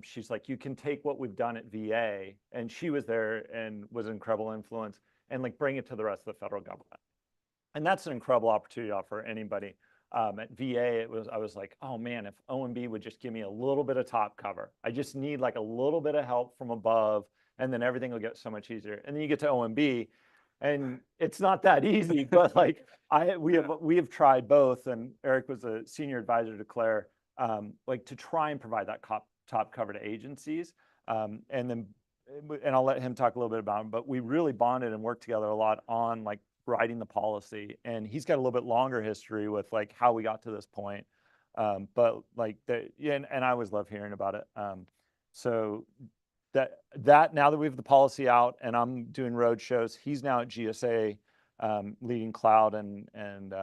she's like, you can take what we've done at VA, and she was there and was an incredible influence, and like bring it to the rest of the federal government. And that's an incredible opportunity to offer anybody. At VA, I was like, oh man, if OMB would just give me a little bit of top cover. I just need like a little bit of help from above, and then everything will get so much easier. And then you get to OMB, and it's not that easy, but like we have tried both, and Eric was a senior advisor to Claire, like to try and provide that top cover to agencies. And I'll let him talk a little bit about it, but we really bonded and worked together a lot on like writing the policy. And he's got a little bit longer history with like how we got to this point. But like and I always love hearing about it. So that now that we have the policy out and I'm doing road shows, he's now at GSA leading cloud and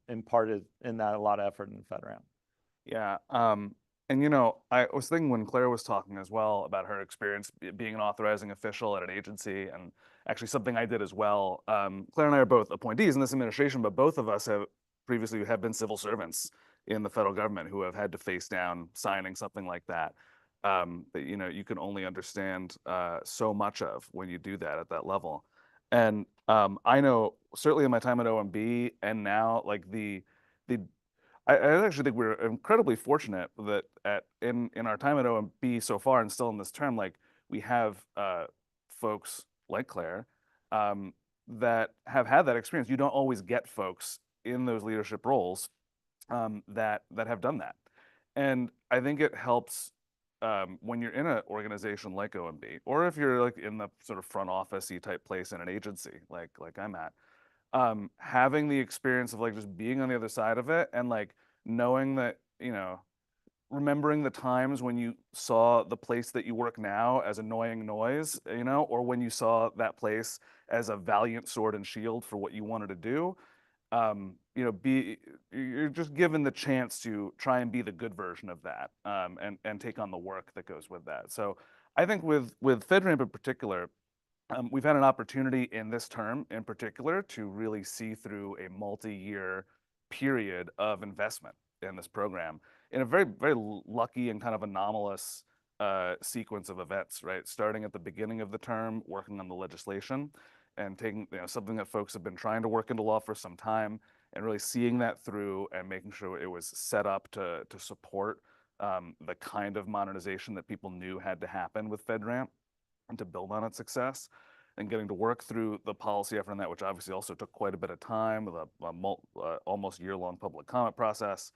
imparted in that a lot of effort in FedRAMP. Yeah. And I was thinking when Claire was talking as well about her experience being an authorizing official at an agency, and actually something I did as well. Claire and I are both appointees in this administration, but both of us have previously been civil servants in the federal government who have had to face down signing something like that. That you can only understand so much of when you do that at that level. And I know certainly in my time at OMB and now like I actually think we're incredibly fortunate that in our time at OMB so far and still in this term, like we have folks like Claire that have had that experience. You don't always get folks in those leadership roles that have done that. And I think it helps when you're in an organization like OMB, or if you're like in the sort of front office-y type place in an agency like I'm at, having the experience of like just being on the other side of it and like knowing that, you know, remembering the times when you saw the place that you work now as annoying noise, you know, or when you saw that place as a valiant sword and shield for what you wanted to do. You know, you're just given the chance to try and be the good version of that, and take on the work that goes with that. So I think with FedRAMP in particular, we've had an opportunity in this term in particular to really see through a multi-year period of investment in this program in a very, very lucky and kind of anomalous sequence of events, right? Starting at the beginning of the term, working on the legislation and taking, you know, something that folks have been trying to work into law for some time and really seeing that through and making sure it was set up to support the kind of modernization that people knew had to happen with FedRAMP and to build on its success, and getting to work through the policy effort on that, which obviously also took quite a bit of time with a almost year-long public comment process.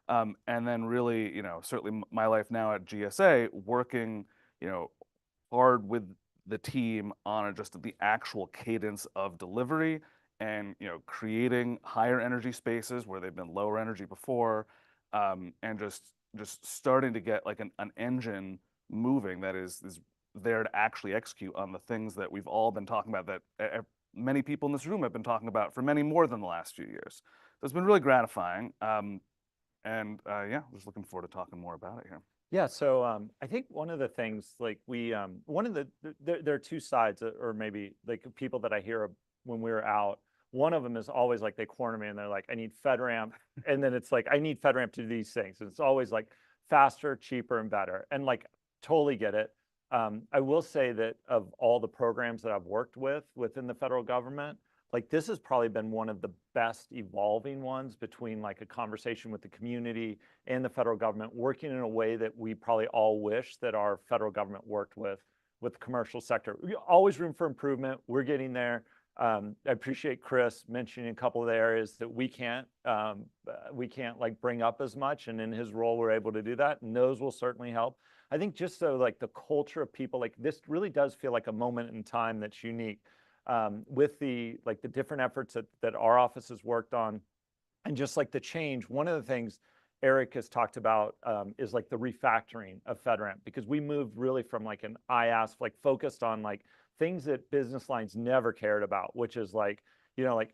And then really, you know, certainly my life now at GSA, working, you know, hard with the team on just the actual cadence of delivery and, you know, creating higher energy spaces where they've been lower energy before, and just starting to get like an engine moving that is there to actually execute on the things that we've all been talking about, that many people in this room have been talking about for many more than the last few years. So it's been really gratifying. Yeah, just looking forward to talking more about it here. Yeah, so I think one of the things, like there are two sides, or maybe like people that I hear when we're out. One of them is always like they corner me and they're like, I need FedRAMP. And then it's like, I need FedRAMP to do these things. And it's always like faster, cheaper, and better. And like, totally get it. I will say that of all the programs that I've worked with within the federal government, like this has probably been one of the best evolving ones between like a conversation with the community and the federal government, working in a way that we probably all wish that our federal government worked with the commercial sector. Always room for improvement. We're getting there. I appreciate Chris mentioning a couple of the areas that we can't like bring up as much, and in his role we're able to do that, and those will certainly help. I think just so like the culture of people, like this really does feel like a moment in time that's unique, with the different efforts that our office has worked on, and just like the change. One of the things Eric has talked about is like the refactoring of FedRAMP, because we moved really from like an IaaS, like focused on like things that business lines never cared about, which is like, you know, like,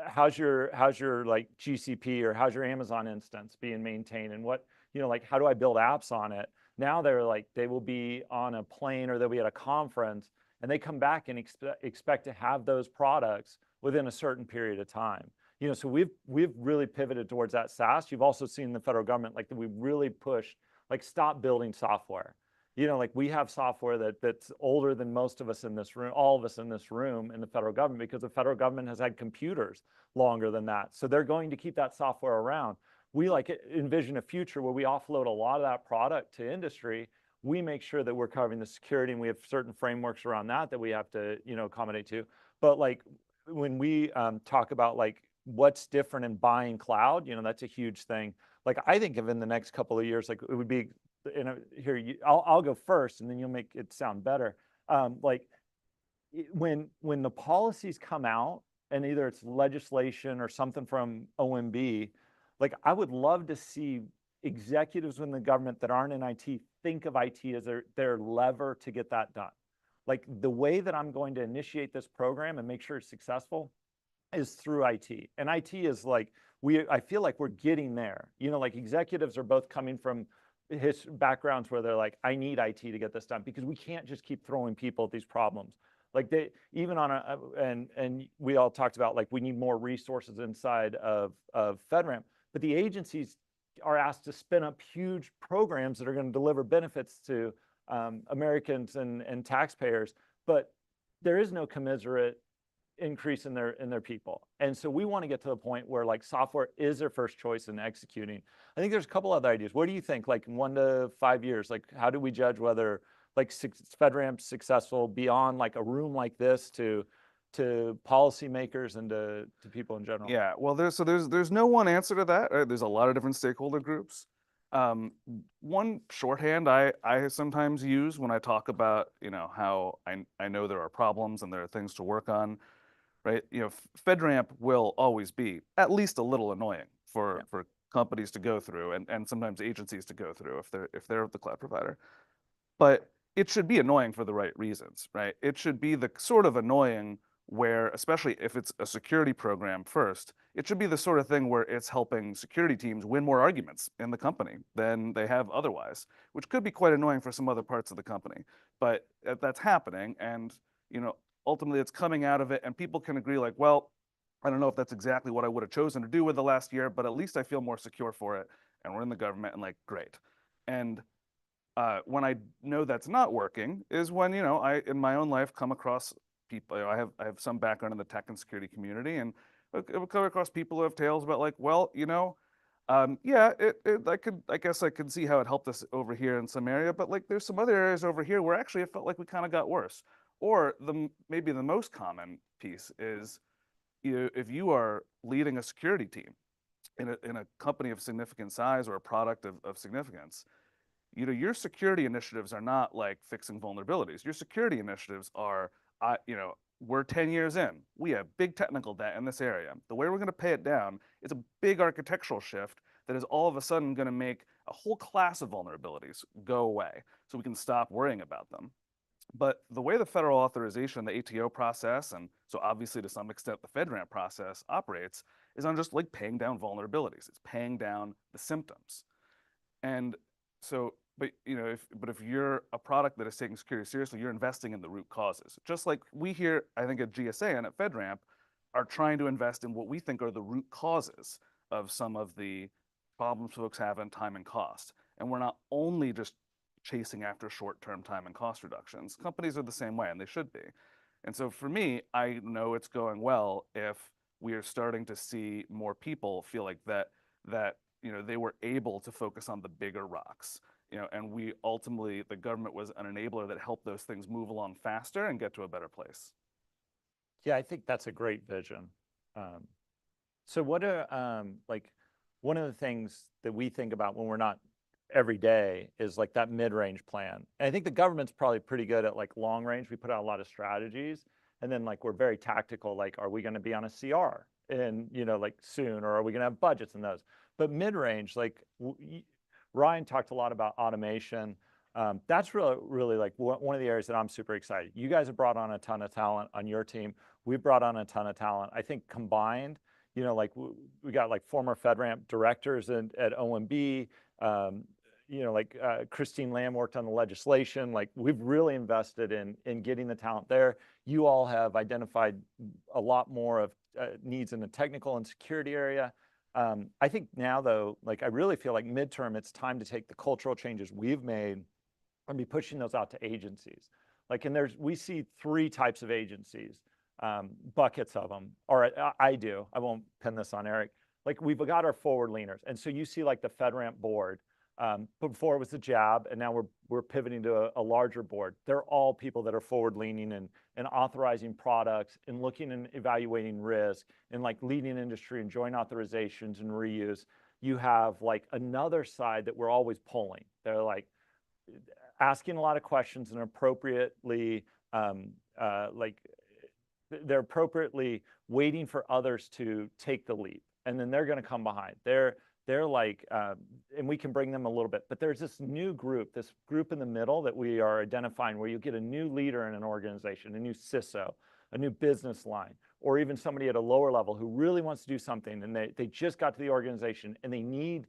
how's your like GCP or how's your Amazon instance being maintained, and what, you know, like how do I build apps on it? Now they're like, they will be on a plane or they'll be at a conference and they come back and expect to have those products within a certain period of time. You know, so we've really pivoted towards that SaaS. You've also seen the federal government, like we really pushed, like stop building software. You know, like we have software that's older than most of us in this room, all of us in this room in the federal government, because the federal government has had computers longer than that. So they're going to keep that software around. We like envision a future where we offload a lot of that product to industry. We make sure that we're covering the security, and we have certain frameworks around that we have to, you know, accommodate to. But like when we talk about like what's different in buying cloud, you know, that's a huge thing. Like I think of in the next couple of years, like it would be, you know, here, I'll go first and then you'll make it sound better. Like when the policies come out and either it's legislation or something from OMB, like I would love to see executives in the government that aren't in IT think of IT as their lever to get that done. Like the way that I'm going to initiate this program and make sure it's successful is through IT. And IT is like, I feel like we're getting there. You know, like executives are both coming from his backgrounds where they're like, I need IT to get this done, because we can't just keep throwing people at these problems. Like they, even on and we all talked about like, we need more resources inside of FedRAMP, but the agencies are asked to spin up huge programs that are going to deliver benefits to Americans and taxpayers, but there is no commensurate increase in their people. And so we want to get to the point where like software is their first choice in executing. I think there's a couple other ideas. What do you think, like 1 to 5 years, like how do we judge whether like FedRAMP's successful beyond like a room like this to to policymakers and to people in general? Yeah, well, there's no one answer to that. Right? There's a lot of different stakeholder groups. One shorthand I sometimes use when I talk about, how I know there are problems and there are things to work on, right? FedRAMP will always be at least a little annoying for companies to go through and sometimes agencies to go through if they're the cloud provider. But it should be annoying for the right reasons, right? It should be the sort of annoying where, especially if it's a security program first, it should be the sort of thing where it's helping security teams win more arguments in the company than they have otherwise, which could be quite annoying for some other parts of the company. But that's happening, and ultimately it's coming out of it, and people can agree like, well, I don't know if that's exactly what I would have chosen to do with the last year, but at least I feel more secure for it, and we're in the government, and like, great. And when I know that's not working is when, I, in my own life, come across people. I have some background in the tech and security community, and I come across people who have tales about like, well, yeah, I guess I could see how it helped us over here in some area, but like there's some other areas over here where actually it felt like we kind of got worse. Or maybe the most common piece is if you are leading a security team in a company of significant size or a product of significance, your security initiatives are not like fixing vulnerabilities. Your security initiatives are, we're 10 years in. We have big technical debt in this area. The way we're going to pay it down is a big architectural shift that is all of a sudden going to make a whole class of vulnerabilities go away so we can stop worrying about them. But the way the federal authorization, the ATO process, and so obviously to some extent the FedRAMP process operates, is on just like paying down vulnerabilities. It's paying down the symptoms. And so, but if you're a product that is taking security seriously, you're investing in the root causes. Just like we here, I think at GSA and at FedRAMP, are trying to invest in what we think are the root causes of some of the problems folks have in time and cost. And we're not only just chasing after short-term time and cost reductions. Companies are the same way, and they should be. And so for me, I know it's going well if we are starting to see more people feel like that they were able to focus on the bigger rocks. And we ultimately, the government was an enabler that helped those things move along faster and get to a better place. Yeah, I think that's a great vision. So what are like one of the things that we think about when we're not every day is like that mid-range plan. And I think the government's probably pretty good at like long range. We put out a lot of strategies, and then like we're very tactical. Like, are we going to be on a CR in like soon, or are we going to have budgets in those? But mid-range, like Ryan talked a lot about automation. That's really like one of the areas that I'm super excited. You guys have brought on a ton of talent on your team. We've brought on a ton of talent. I think combined, like we got like former FedRAMP directors at OMB. Christine Lamb worked on the legislation. Like we've really invested in getting the talent there. You all have identified a lot more of needs in the technical and security area. I think now though, like I really feel like midterm, it's time to take the cultural changes we've made and be pushing those out to agencies. Like, and we see 3 types of agencies, buckets of them, or I do. I won't pin this on Eric. Like we've got our forward leaners. And so you see like the FedRAMP board, before it was the JAB, and now we're pivoting to a larger board. They're all people that are forward leaning and authorizing products and looking and evaluating risk and like leading industry and joint authorizations and reuse. You have like another side that we're always pulling. They're like asking a lot of questions and appropriately they're appropriately waiting for others to take the leap, and then they're going to come behind. They're like, and we can bring them a little bit, but there's this group in the middle that we are identifying where you get a new leader in an organization, a new CISO, a new business line, or even somebody at a lower level who really wants to do something, and they just got to the organization and they need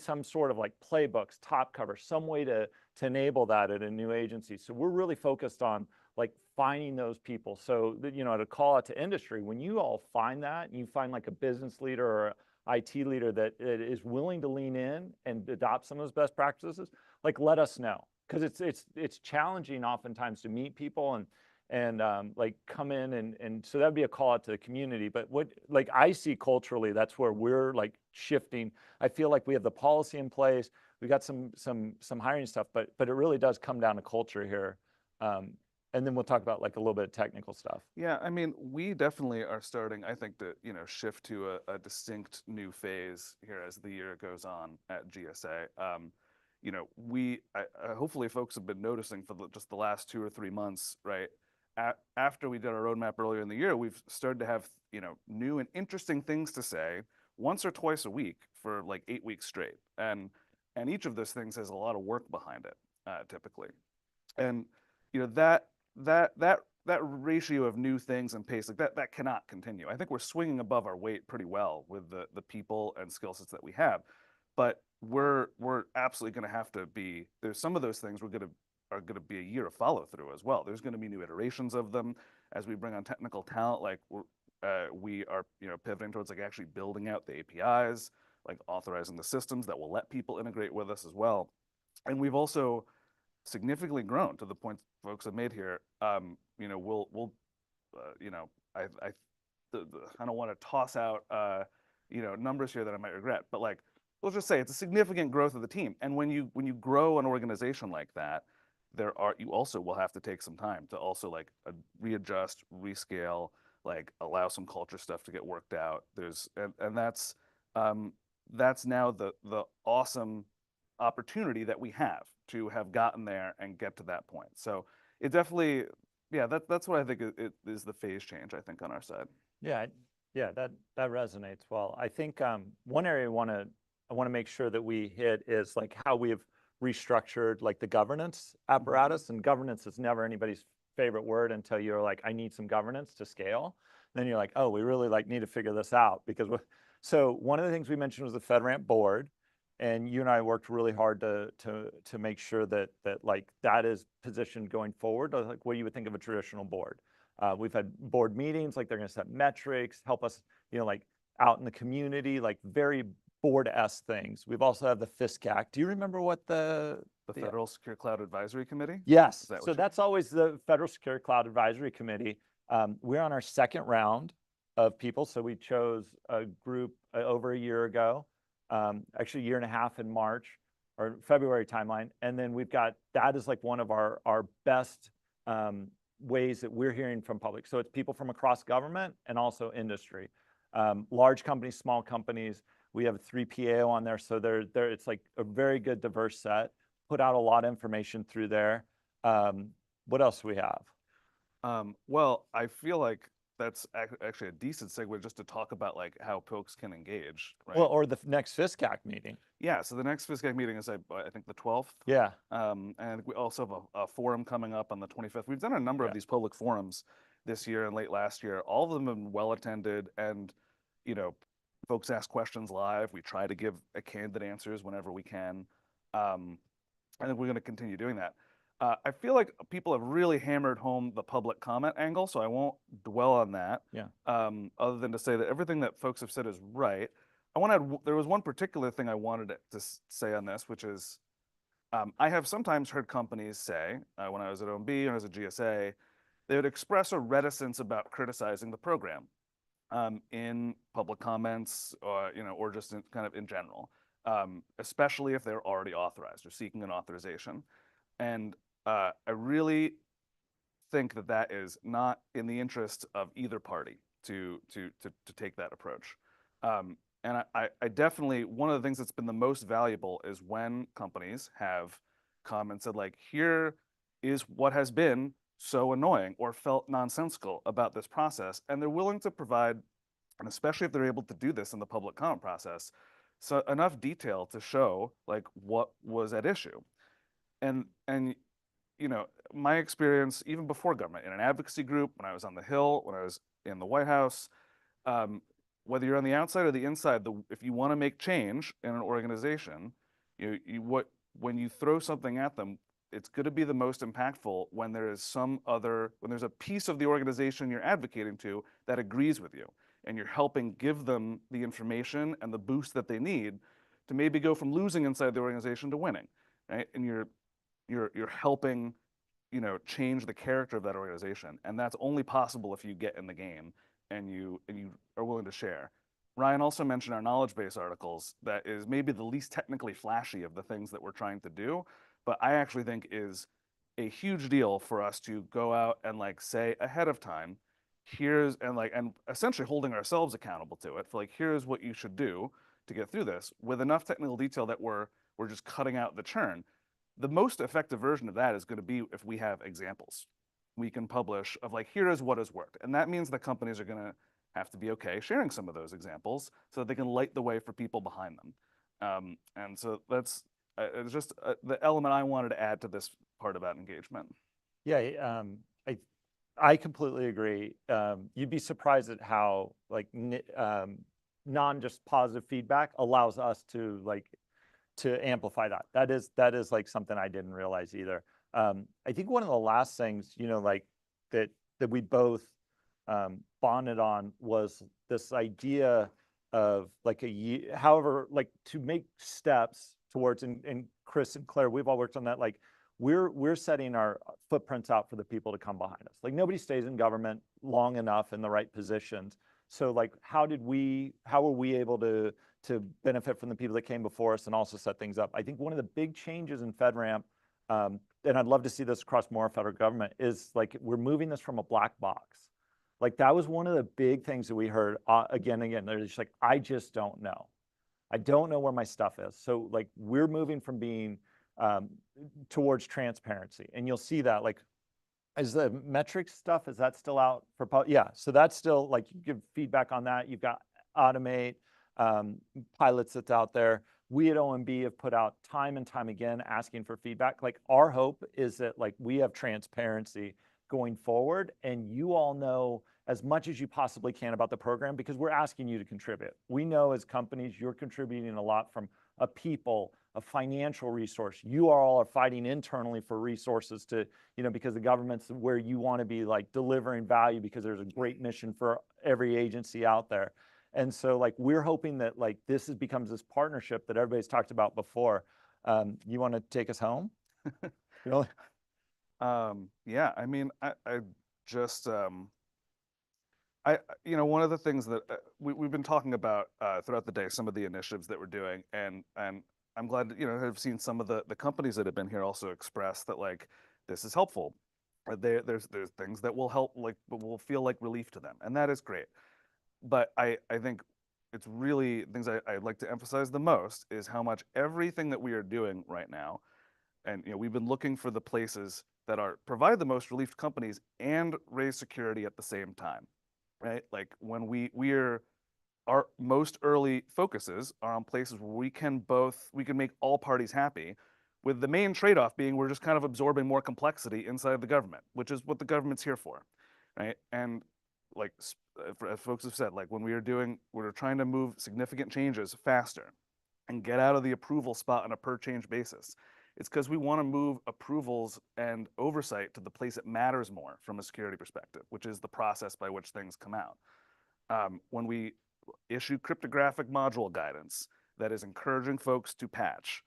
some sort of like playbooks, top cover, some way to enable that at a new agency. So we're really focused on like finding those people. So that, to call out to industry, when you all find that, and you find like a business leader or a IT leader that is willing to lean in and adopt some of those best practices, like let us know, because it's challenging oftentimes to meet people and like come in and so that'd be a call out to the community. But what like I see culturally, that's where we're like shifting. I feel like we have the policy in place, we got some hiring stuff, but it really does come down to culture here. and then we'll talk about like a little bit of technical stuff. Yeah, I mean, we definitely are starting, I think, to, shift to a distinct new phase here as the year goes on at GSA. Hopefully folks have been noticing for just the last 2 or 3 months, right? After we did our roadmap earlier in the year, we've started to have, new and interesting things to say once or twice a week for like 8 weeks straight. And each of those things has a lot of work behind it, typically. And, that ratio of new things and pace, like that cannot continue. I think we're swinging above our weight pretty well with the people and skill sets that we have, but we're absolutely going to have to be, there's some of those things are going to be a year of follow through as well. There's going to be new iterations of them as we bring on technical talent. Like we are pivoting towards like actually building out the APIs, like authorizing the systems that will let people integrate with us as well. And we've also significantly grown to the point folks have made here. I don't want to toss out numbers here that I might regret, but like we'll just say it's a significant growth of the team. And when you grow an organization like that, you also will have to take some time to also like readjust, rescale, like allow some culture stuff to get worked out. That's now the awesome opportunity that we have to have gotten there and get to that point. So it definitely, yeah, that's what I think it is, the phase change, I think, on our side. Yeah, that resonates well. I think one area I want to make sure that we hit is like how we've restructured like the governance apparatus. And governance is never anybody's favorite word until you're like, I need some governance to scale. Then you're like, oh, we really like need to figure this out because so one of the things we mentioned was the FedRAMP board. And you and I worked really hard to make sure that like that is positioned going forward, like what you would think of a traditional board. We've had board meetings, like they're going to set metrics, help us, like out in the community, like very board-esque things. We've also had the FISCAC. Do you remember what the Federal Secure Cloud Advisory Committee? Yes. So that's always the Federal Secure Cloud Advisory Committee. We're on our second round of people. So we chose a group over a year ago. Actually a year and a half in March or February timeline. And then we've got, that is like one of our best ways that we're hearing from public. So it's people from across government and also industry, large companies, small companies. We have 3 PAO on there. So it's like a very good diverse set, put out a lot of information through there. What else do we have? Well, I feel like that's actually a decent segue just to talk about like how folks can engage, right? Well, or the next FISCAC meeting. Yeah, so the next FISCAC meeting is I think the 12th. Yeah. And we also have a forum coming up on the 25th. We've done a number of these public forums this year and late last year. All of them have been well attended, and folks ask questions live. We try to give candid answers whenever we can. I think we're going to continue doing that. I feel like people have really hammered home the public comment angle, so I won't dwell on that. Yeah. Other than to say that everything that folks have said is right. I want to add, there was one particular thing I wanted to say on this, which is I have sometimes heard companies say, when I was at OMB and as a GSA, they would express a reticence about criticizing the program in public comments, or just kind of in general, especially if they're already authorized or seeking an authorization. And I really think that is not in the interest of either party to take that approach. And I definitely, one of the things that's been the most valuable is when companies have come and said like, here is what has been so annoying or felt nonsensical about this process. And they're willing to provide, and especially if they're able to do this in the public comment process, so enough detail to show like what was at issue. And my experience, even before government, in an advocacy group, when I was on the Hill, when I was in the White House, whether you're on the outside or the inside, if you want to make change in an organization, when you throw something at them, it's going to be the most impactful when there's a piece of the organization you're advocating to that agrees with you, and you're helping give them the information and the boost that they need to maybe go from losing inside the organization to winning, right? And you're helping, change the character of that organization, and that's only possible if you get in the game and you are willing to share. Ryan also mentioned our knowledge base articles. That is maybe the least technically flashy of the things that we're trying to do, but I actually think is a huge deal for us to go out and like say ahead of time, here's and essentially holding ourselves accountable to it for like, here's what you should do to get through this with enough technical detail that we're just cutting out the churn. The most effective version of that is going to be if we have examples we can publish of like, here is what has worked. And that means that companies are going to have to be okay sharing some of those examples so that they can light the way for people behind them. And so that's it's just the element I wanted to add to this part about engagement. Yeah, I completely agree. You'd be surprised at how like non just positive feedback allows us to amplify that. That is like something I didn't realize either. I think one of the last things, like that we both bonded on was this idea of like however, like to make steps towards, and Chris and Claire, we've all worked on that. Like we're setting our footprints out for the people to come behind us. Like nobody stays in government long enough in the right positions. So like, how were we able to benefit from the people that came before us and also set things up? I think one of the big changes in FedRAMP, and I'd love to see this across more federal government, is like we're moving this from a black box. Like that was one of the big things that we heard again and again. They're just like, I just don't know. I don't know where my stuff is. So like we're moving from being towards transparency. And you'll see that like, is the metrics stuff, is that still out for, yeah, so that's still like, you give feedback on that. You've got Automate, pilots that's out there. We at OMB have put out time and time again asking for feedback. Like our hope is that like we have transparency going forward and you all know as much as you possibly can about the program because we're asking you to contribute. We know as companies you're contributing a lot from a people, a financial resource. You all are fighting internally for resources to, because the government's where you want to be like delivering value because there's a great mission for every agency out there. And so like, we're hoping that like this becomes this partnership that everybody's talked about before. You want to take us home? Yeah, I mean, I just, one of the things that we've been talking about throughout the day, some of the initiatives that we're doing, and I'm glad to, have seen some of the companies that have been here also express that like, this is helpful. There's things that will help, like, will feel like relief to them, and that is great. But I think it's really things I'd like to emphasize the most is how much everything that we are doing right now, and we've been looking for the places that provide the most relief to companies and raise security at the same time, right? Like when our most early focuses are on places where we can make all parties happy, with the main trade-off being we're just kind of absorbing more complexity inside the government, which is what the government's here for, right? And like as folks have said, like when we're trying to move significant changes faster and get out of the approval spot on a per change basis. It's because we want to move approvals and oversight to the place it matters more from a security perspective, which is the process by which things come out. When we issue cryptographic module guidance that is encouraging folks to patch,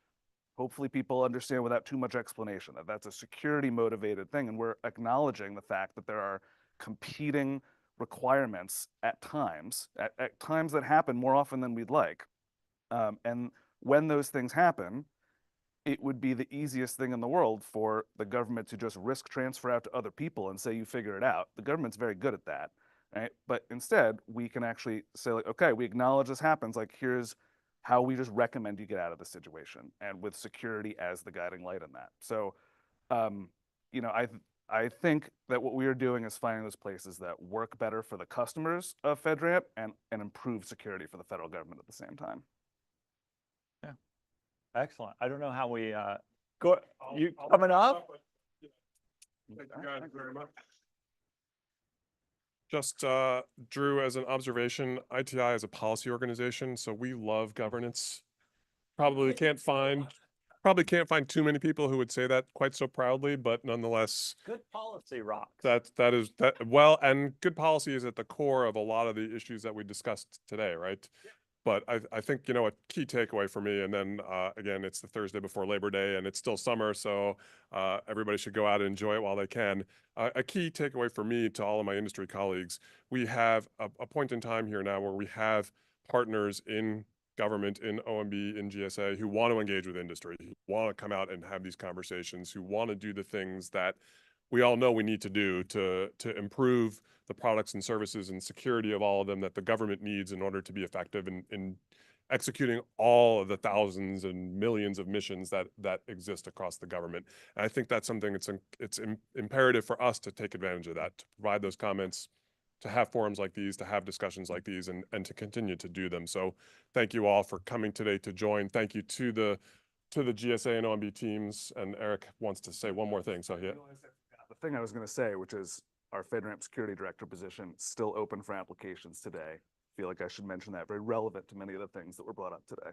hopefully people understand without too much explanation that that's a security motivated thing. And we're acknowledging the fact that there are competing requirements at times that happen more often than we'd like. And when those things happen, it would be the easiest thing in the world for the government to just risk transfer out to other people and say, you figure it out. The government's very good at that, right? But instead, we can actually say, like, okay, we acknowledge this happens. Like, here's how we just recommend you get out of this situation, and with security as the guiding light in that. So, I think that what we are doing is finding those places that work better for the customers of FedRAMP and improve security for the federal government at the same time. Yeah, excellent. I don't know how we go. You coming up? Thank you guys very much. Just Drew, as an observation, ITI is a policy organization, so we love governance. Probably can't find too many people who would say that quite so proudly, but nonetheless, Good policy rocks. Well, and good policy is at the core of a lot of the issues that we discussed today, right? Yeah. But I think, a key takeaway for me, and then again, it's the Thursday before Labor Day and it's still summer, so everybody should go out and enjoy it while they can. A key takeaway for me to all of my industry colleagues, we have a point in time here now where we have partners in government in OMB, in GSA, who want to engage with industry, who want to come out and have these conversations, who want to do the things that we all know we need to do to improve the products and services and security of all of them that the government needs in order to be effective in executing all of the thousands and millions of missions that exist across the government. And I think that's something it's imperative for us to take advantage of that, to provide those comments, to have forums like these, to have discussions like these, and to continue to do them. So thank you all for coming today to join. Thank you to the GSA and OMB teams. And Eric wants to say one more thing. So yeah. The thing I was going to say, which is our FedRAMP security director position, still open for applications today. I feel like I should mention that. Very relevant to many of the things that were brought up today.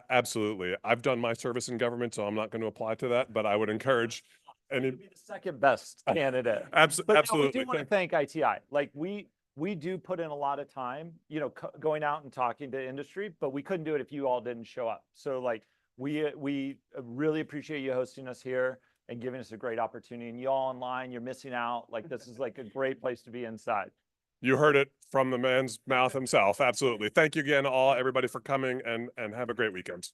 Absolutely. I've done my service in government, so I'm not going to apply to that, but I would encourage any. You'd be the second best candidate. But no, Absolutely. we do want to thank ITI. Like we do put in a lot of time, you know, going out and talking to industry, but we couldn't do it if you all didn't show up. So like we really appreciate you hosting us here and giving us a great opportunity. And you all online, you're missing out. Like this is like a great place to be inside. You heard it from the man's mouth himself. Absolutely. Thank you again, everybody for coming, and have a great weekend.